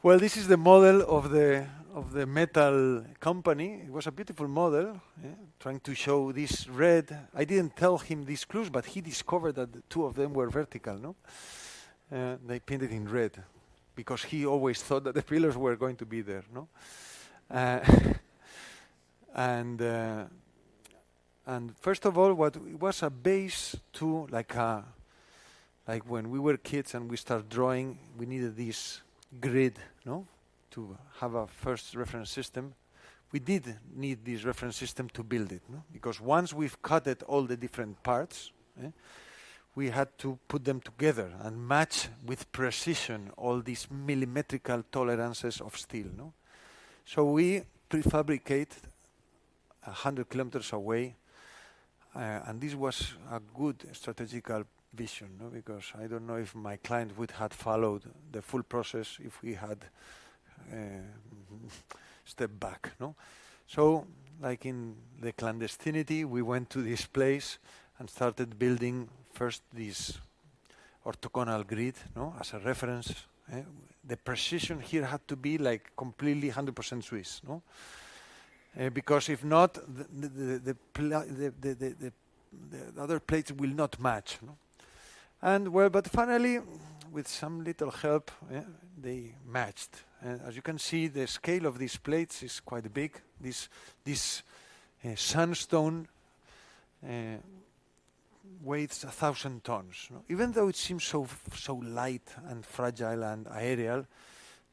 Well, this is the model of the metal company. It was a beautiful model, trying to show this red. I didn't tell him these clues, but he discovered that the 2 of them were vertical. No, they painted in red because he always thought that the pillars were going to be there. No, and first of all, what it was a base to like when we were kids and we started drawing, we needed this grid, no, to have a first reference system. We did need this reference system to build it, no? Because once we've cut it all the different parts, we had to put them together and match with precision all these millimetrical tolerances of steel, no? So we prefabricate 100 kilometers away, and this was a good strategical vision, no? Because I don't know if my client would have followed the full process if we had stepped back, no? So, like in the clandestinity, we went to this place and started building first this orthogonal grid, no, as a reference. The precision here had to be like completely 100% Swiss, no? because if not, the other plates will not match. No? And well, but finally, with some little help, they matched. As you can see, the scale of these plates is quite big. This sandstone weighs 1,000 tons. No? Even though it seems so light and fragile and aerial,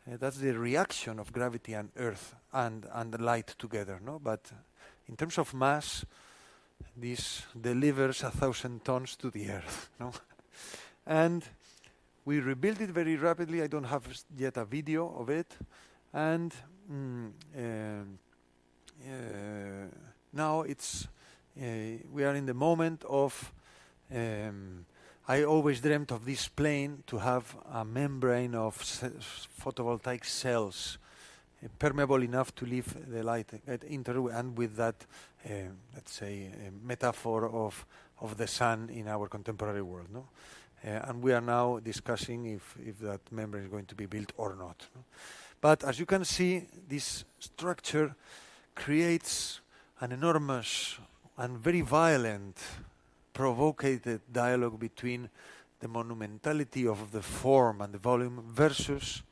that's the reaction of gravity and earth and the light together. No? But in terms of mass, this delivers 1,000 tons to the earth. No? And we rebuilt it very rapidly. I don't have yet a video of it. And now it's we are in the moment of I always dreamt of this plane to have a membrane of photovoltaic cells permeable enough to leave the light and with that let's say metaphor of the sun in our contemporary world. No? And we are now discussing if that membrane is going to be built or not. No? But as you can see, this structure creates an enormous and very violent, provocated dialogue between the monumentality of the form and the volume versus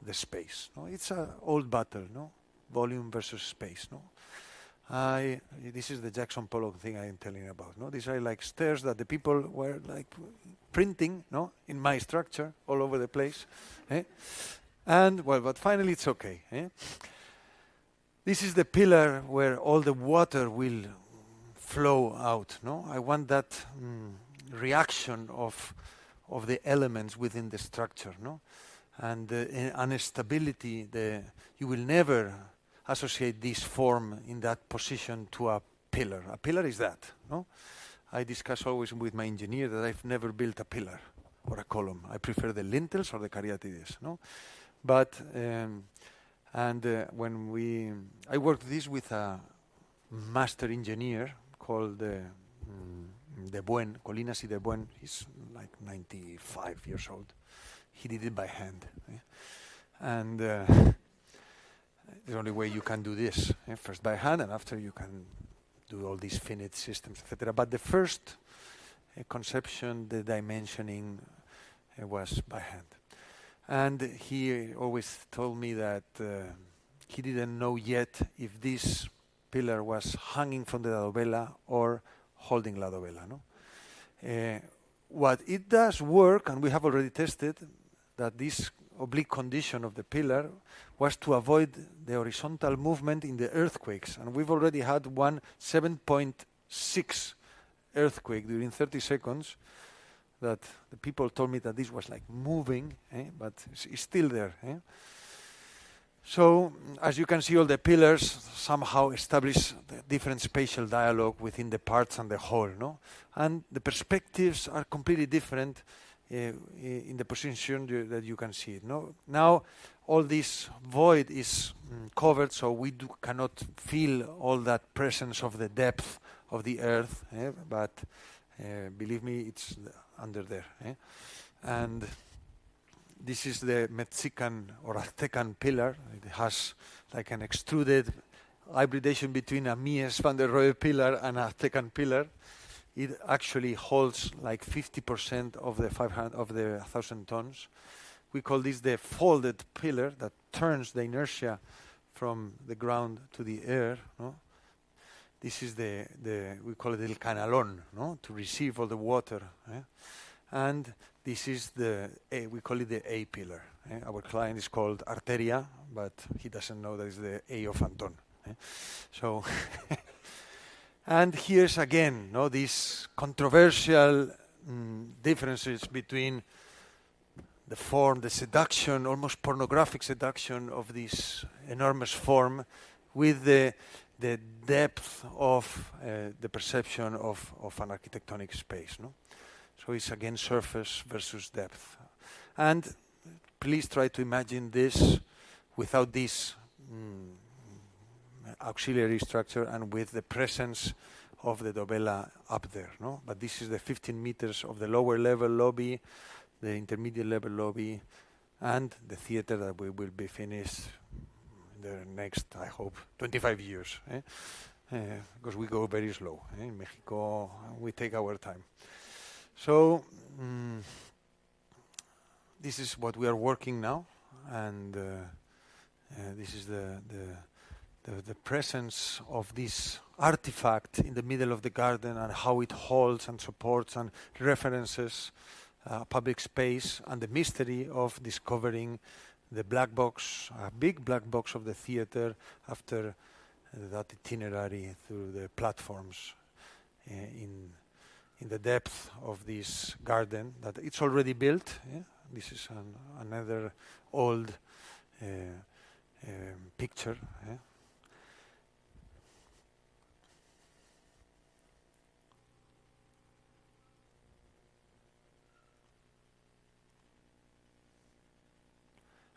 the space. No? It's an old battle, no? Volume versus space. No? This is the Jackson Pollock thing I am telling about. No? These are like stairs that the people were like printing, no, in my structure all over the place. And well, but finally it's okay. This is the pillar where all the water will flow out. No, I want that reaction of the elements within the structure. No, and the instability. You will never associate this form in that position to a pillar. A pillar is that. No, I discuss always with my engineer that I've never built a pillar or a column. I prefer the lintels or the caryatides. No, but when I worked this with a master engineer called De Buen, Colinas y De Buen. He's like 95 years old. He did it by hand. And the only way you can do this, first by hand, and after you can do all these finite systems, etc. But the first conception, the dimensioning, was by hand. And he always told me that he didn't know yet if this pillar was hanging from the dovela or holding la dovela. No? What it does work, and we have already tested, that this oblique condition of the pillar was to avoid the horizontal movement in the earthquakes. And we've already had one 7.6 earthquake during 30 seconds that the people told me that this was like moving, but it's still there. So, as you can see, all the pillars somehow establish the different spatial dialogue within the parts and the whole, no? And the perspectives are completely different in the position that you can see it, no? Now, all this void is covered, so we cannot feel all that presence of the depth of the earth, but believe me, it's under there. And this is the Mexican or Aztecan pillar. It has like an extruded hybridation between a Mies van der Rohe pillar and an Aztecan pillar. It actually holds like 50% of the 1,000 tons. We call this the folded pillar that turns the inertia from the ground to the air. No? This is we call it el canalón, no? To receive all the water. And this is we call it the A pillar. Our client is called Arteria, but he doesn't know that it's the A of Anton. So, and here's again, these controversial differences between the form, the seduction, almost pornographic seduction of this enormous form with the depth of the perception of an architectonic space. No? So it's again surface versus depth. And please try to imagine this without this auxiliary structure and with the presence of the dovela up there. No? But this is the 15 meters of the lower level lobby, the intermediate level lobby, and the theater that we will be finished in the next, I hope, 25 years. Because we go very slow. In Mexico, we take our time. So this is what we are working now, and this is the presence of this artifact in the middle of the garden, and how it holds and supports and references public space, and the mystery of discovering the black box, a big black box of the theater, after that itinerary through the platforms in the depth of this garden that it's already built. This is another old picture.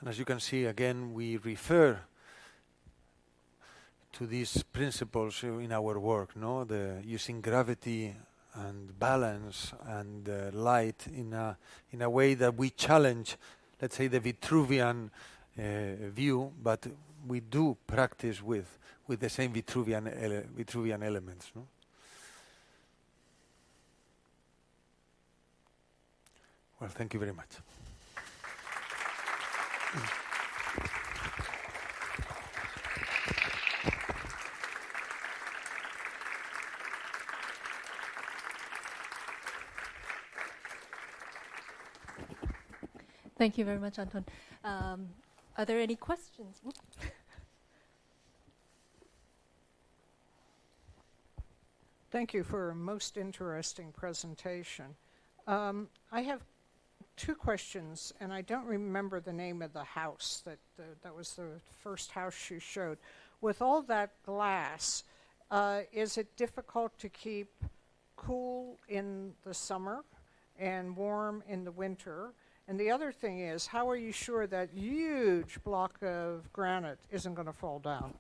And as you can see, again, we refer to these principles in our work, no? The using gravity and balance and light in a way that we challenge, let's say, the Vitruvian view, but we do practice with the same Vitruvian elements, no? Well, thank you very much. Thank you very much, Anton. Are there any questions? Thank you for a most interesting presentation. I have two questions, and I don't remember the name of the house. That was the first house you showed. With all that glass, is it difficult to keep cool in the summer and warm in the winter? And the other thing is, how are you sure that huge block of granite isn't going to fall down?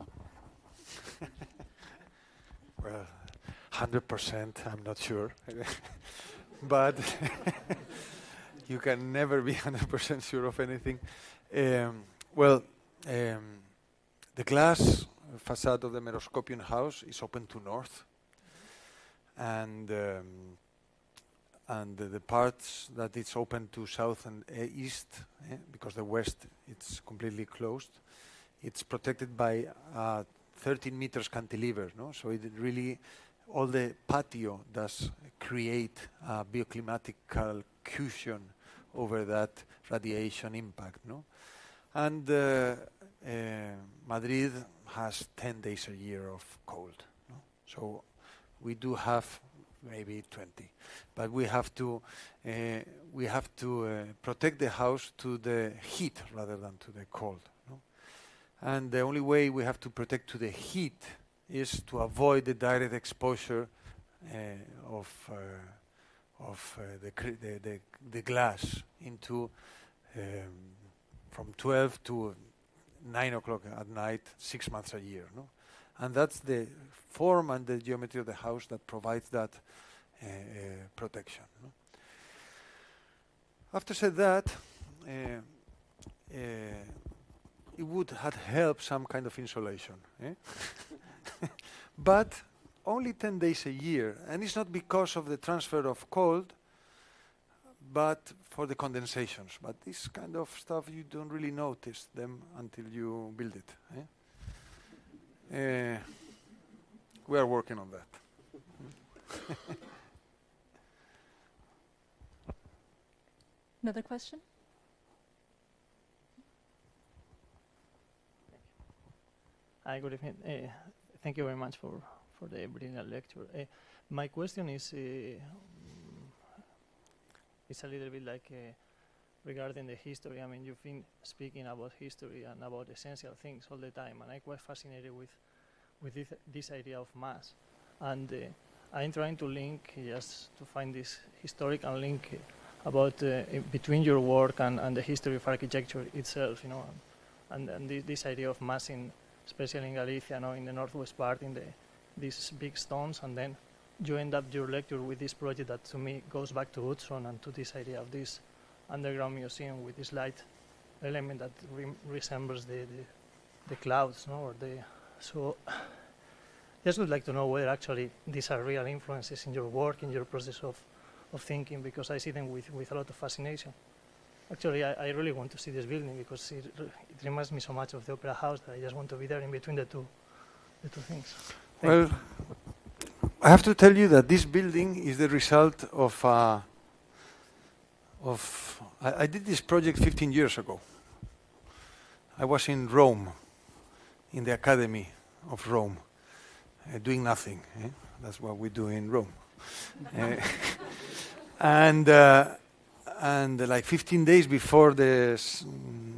Well, 100%, I'm not sure. But you can never be 100% sure of anything. The glass facade of the Meroscopian house is open to north, and the parts that it's open to south and east, because the west it's completely closed, it's protected by a 13 meters cantilever, no? So it really, all the patio does create a bioclimatical cushion over that radiation impact, no? And Madrid has 10 days a year of cold, no? So we do have maybe 20, but we have to protect the house to the heat rather than to the cold, no? And the only way we have to protect to the heat is to avoid the direct exposure of the glass into from 12 to 9 o'clock at night, 6 months a year, no? And that's the form and the geometry of the house that provides that protection, no? After said that, it would have helped some kind of insulation, but only 10 days a year, and it's not because of the transfer of cold, but for the condensations. But this kind of stuff, you don't really notice them until you build it. We are working on that. Another question? Hi, good evening. Thank you very much for the brilliant lecture. My question is a little bit like regarding the history. I mean, you've been speaking about history and about essential things all the time, and I'm quite fascinated with this idea of mass. And I'm trying to link, just to find this historical link about between your work and the history of architecture itself, you know, and this idea of mass, especially in Galicia, you know, in the northwest part, in these big stones, and then you end up your lecture with this project that to me goes back to Hudson and to this idea of this underground museum with this light element that resembles the the clouds, no? Or the so. Just would like to know whether actually these are real influences in your work, in your process of thinking, because I see them with a lot of fascination. Actually, I really want to see this building because it reminds me so much of the Opera House that I just want to be there in between the two things. Well, I have to tell you that this building is the result of I did this project 15 years ago. I was in Rome, in the Academy of Rome, doing nothing. That's what we do in Rome. And like 15 days before the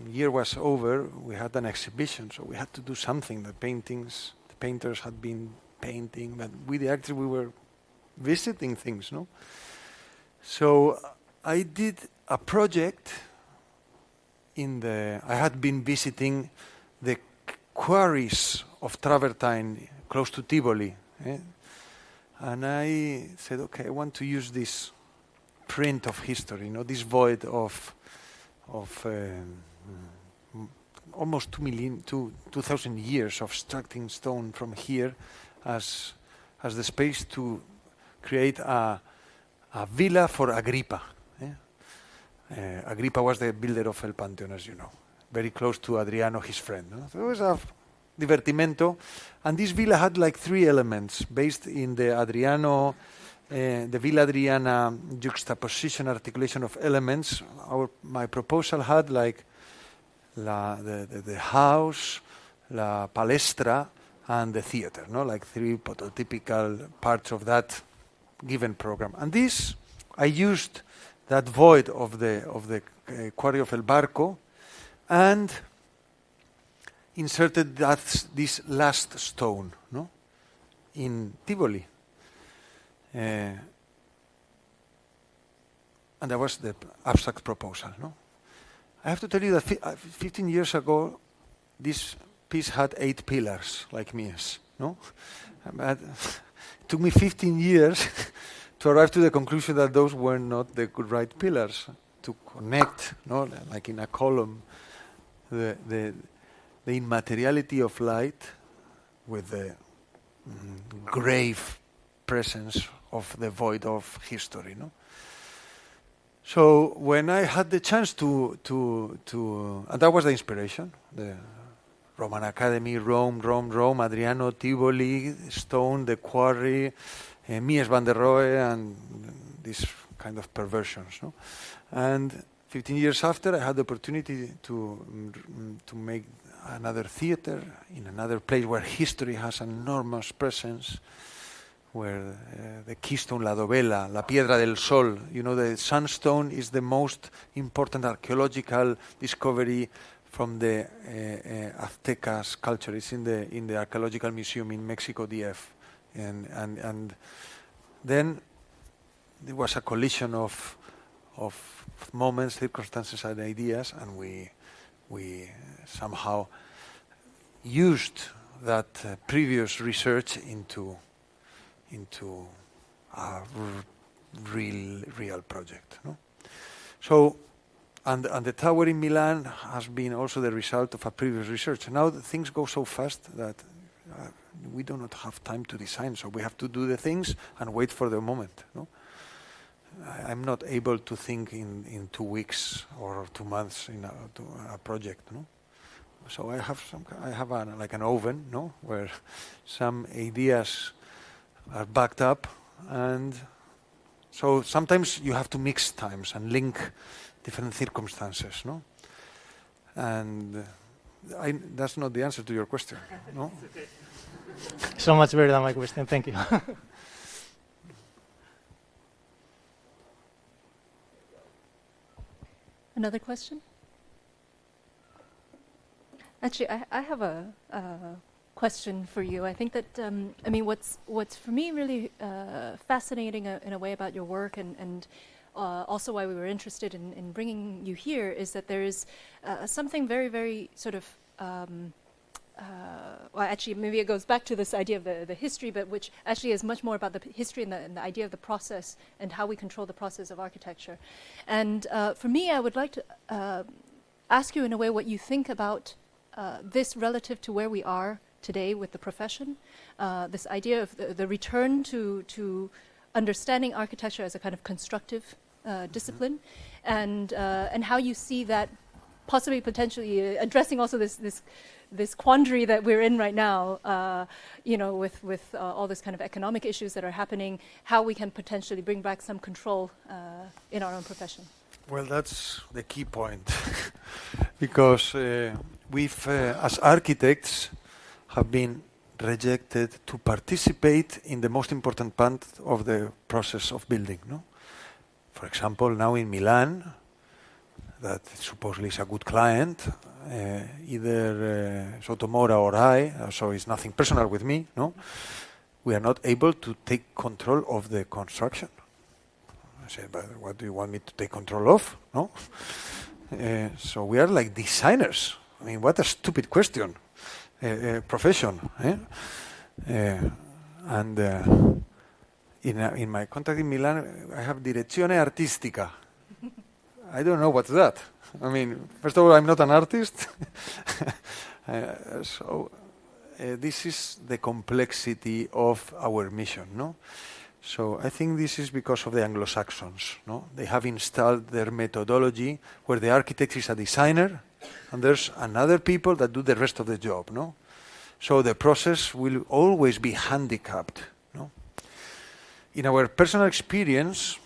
year was over, we had an exhibition, so we had to do something. The painters had been painting, but we, the actors, we were visiting things, no? So I did a project I had been visiting the quarries of travertine close to Tivoli, and I said, okay, I want to use this print of history, this void of almost 2,000 years of extracting stone from here as the space to create a villa for Agrippa. Agrippa was the builder of El Panteón, as you know, very close to Adriano, his friend. No? So it was a divertimento, and this villa had like 3 elements based in the Adriano, the Villa Adriana juxtaposition articulation of elements. My proposal had like the house, la palestra, and the theater, no? Like 3 prototypical parts of that given program. And this, I used that void of the quarry of El Barco and inserted this last stone, no? In Tivoli. And that was the abstract proposal, no? I have to tell you that 15 years ago, this piece had 8 pillars, like Mies, no? But it took me 15 years to arrive to the conclusion that those were not the right pillars to connect, no? Like in a column, the immateriality of light with the grave presence of the void of history, no? So when I had the chance to and that was the inspiration, the Roman Academy, Rome, Adriano, Tivoli, Stone, the Quarry, Mies van der Rohe, and these kind of perversions, no? And 15 years after, I had the opportunity to make another theater in another place where history has an enormous presence, where the keystone, la dovela, la piedra del sol, the sandstone is the most important archaeological discovery from the Aztecas culture. It's in the Archaeological Museum in Mexico, DF. And then there was a collision of moments, circumstances, and ideas, and we somehow used that previous research into a real project, no? So, and the tower in Milan has been also the result of a previous research. Now things go so fast that we do not have time to design, so we have to do the things and wait for the moment, no? I'm not able to think in 2 weeks or 2 months in a project, no? So I have like an oven, no, where some ideas are backed up, and so sometimes you have to mix times and link different circumstances, no? And that's not the answer to your question, no? So much better than my question. Thank you. Another question? Actually, I have a question for you. I think that what's for me really fascinating in a way about your work, and also why we were interested in bringing you here, is that there is something very, very sort of well, actually, maybe it goes back to this idea of the history, but which actually is much more about the history and the idea of the process and how we control the process of architecture. And for me, I would like to ask you in a way what you think about this relative to where we are today with the profession, this idea of the return to understanding architecture as a kind of constructive discipline, and how you see that possibly potentially addressing also this quandary that we're in right now, with all this kind of economic issues that are happening, how we can potentially bring back some control in our own profession. Well, that's the key point, because we've, as architects, have been rejected to participate in the most important part of the process of building. No? For example, now in Milan, that supposedly is a good client, either Sotomora or I, so it's nothing personal with me, no? We are not able to take control of the construction. I said, but what do you want me to take control of? No? So we are like designers. I mean, what a stupid question. Profession. And in my contract in Milan, I have direzione artistica. I don't know what's that. I mean, first of all, I'm not an artist. This is the complexity of our mission, no? So I think this is because of the Anglo-Saxons, no? They have installed their methodology where the architect is a designer and there's another people that do the rest of the job, no? So the process will always be handicapped, no? In our personal experience,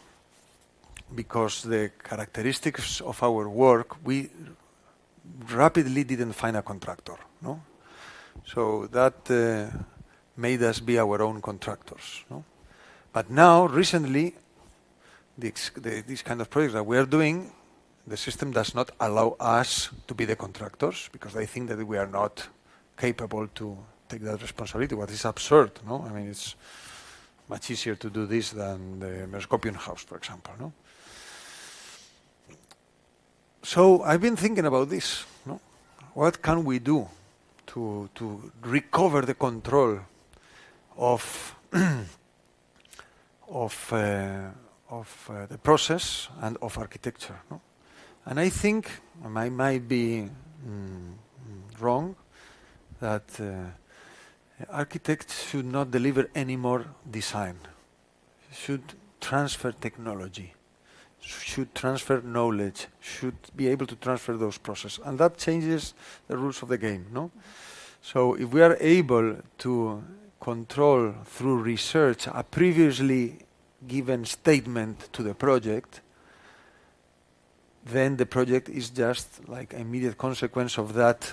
because the characteristics of our work, we rapidly didn't find a contractor, no? So that made us be our own contractors, no? But now, recently, these kind of projects that we are doing, the system does not allow us to be the contractors because they think that we are not capable to take that responsibility, what is absurd, no? I mean, it's much easier to do this than the Mescopian house, for example, no? So I've been thinking about this, no? What can we do to recover the control of the process and of architecture, no? And I think I might be wrong that architects should not deliver any more design, should transfer technology, should transfer knowledge, should be able to transfer those processes. And that changes the rules of the game, no? So if we are able to control through research a previously given statement to the project, then the project is just like an immediate consequence of that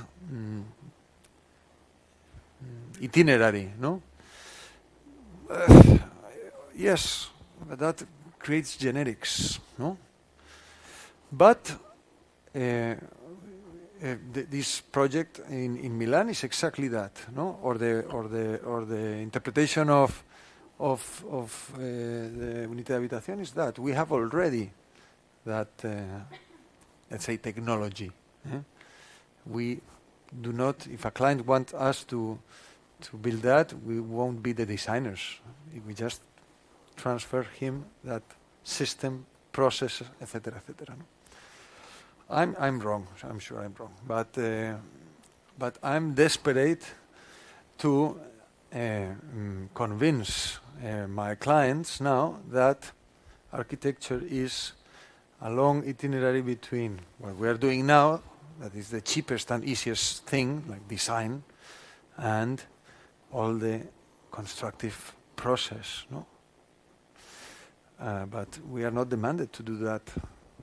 itinerary, no? Yes, but that creates generics, no? But this project in Milan is exactly that, no? Or the interpretation of the Unité de Habitación is that we have already that let's say technology. We do not. If a client wants us to build that, we won't be the designers. We just transfer him that system, process, etc., etc. No? I'm wrong. I'm sure I'm wrong. But I'm desperate to convince my clients now that architecture is a long itinerary between what we are doing now, that is the cheapest and easiest thing, like design, and all the constructive process, no? But we are not demanded to do that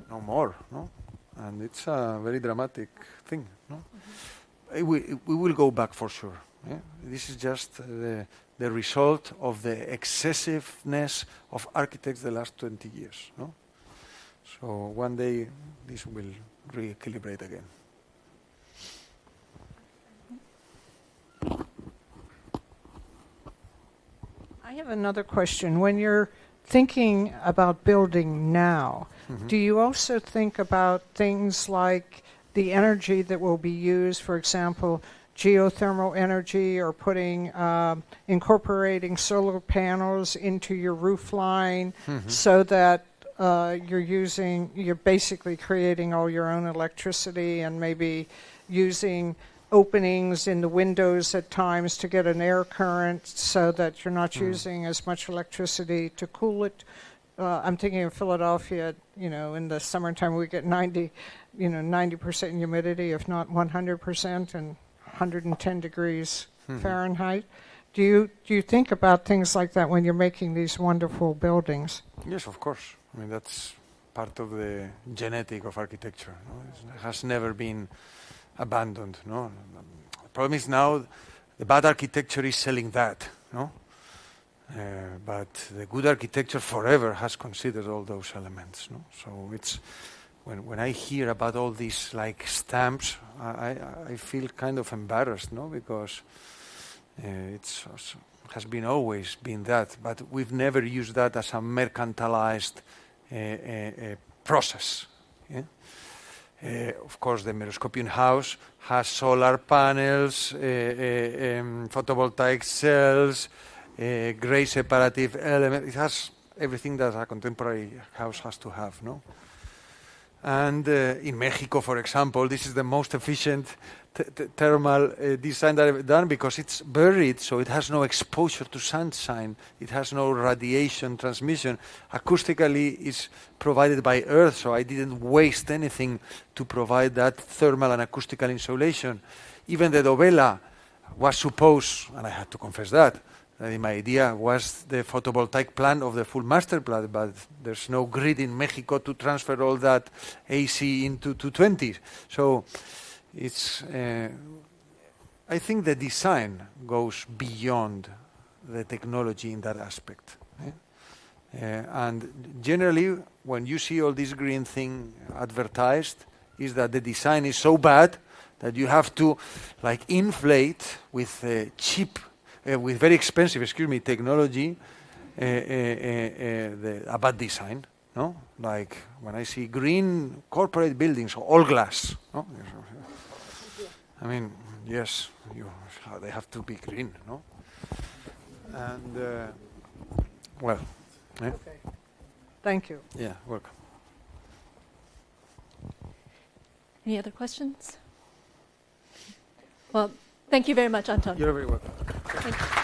no more, no? And it's a very dramatic thing, no? We will go back for sure. Yeah? This is just the result of the excessiveness of architects the last 20 years, no? So one day this will re-equilibrate again. I have another question. When you're thinking about building now, do you also think about things like the energy that will be used, for example, geothermal energy, or putting incorporating solar panels into your roof line so that you're basically creating all your own electricity, and maybe using openings in the windows at times to get an air current so that you're not using as much electricity to cool it. I'm thinking of Philadelphia, in the summertime we get 90% humidity, if not 100%, and 110 degrees Fahrenheit. Do you think about things like that when you're making these wonderful buildings? Yes, of course. I mean, that's part of the genetic of architecture. No? It has never been abandoned. No? The problem is now the bad architecture is selling that. No? But the good architecture forever has considered all those elements. No? So it's when I hear about all these like stamps, I feel kind of embarrassed, no? Because it has been always been that, but we've never used that as a mercantilized process. Yeah? Of course, the Meroscopian house has solar panels, photovoltaic cells, gray separative element. It has everything that a contemporary house has to have, no? And in Mexico, for example, this is the most efficient thermal design that I've done because it's buried, so it has no exposure to sunshine. It has no radiation transmission. Acoustically, it's provided by earth, so I didn't waste anything to provide that thermal and acoustical insulation. Even the dovela was supposed, and I had to confess that my idea was the photovoltaic plant of the full master plan, but there's no grid in Mexico to transfer all that AC into 220s. So it's, I think the design goes beyond the technology in that aspect. And generally, when you see all this green thing advertised, is that the design is so bad that you have to like inflate with cheap with very expensive, technology, a bad design, no? Like when I see green corporate buildings, all glass, no? I mean, yes, they have to be green, no? And, well. Okay. Thank you. Yeah, welcome. Any other questions? Well, thank you very much, Anton. You're very welcome. Thank you.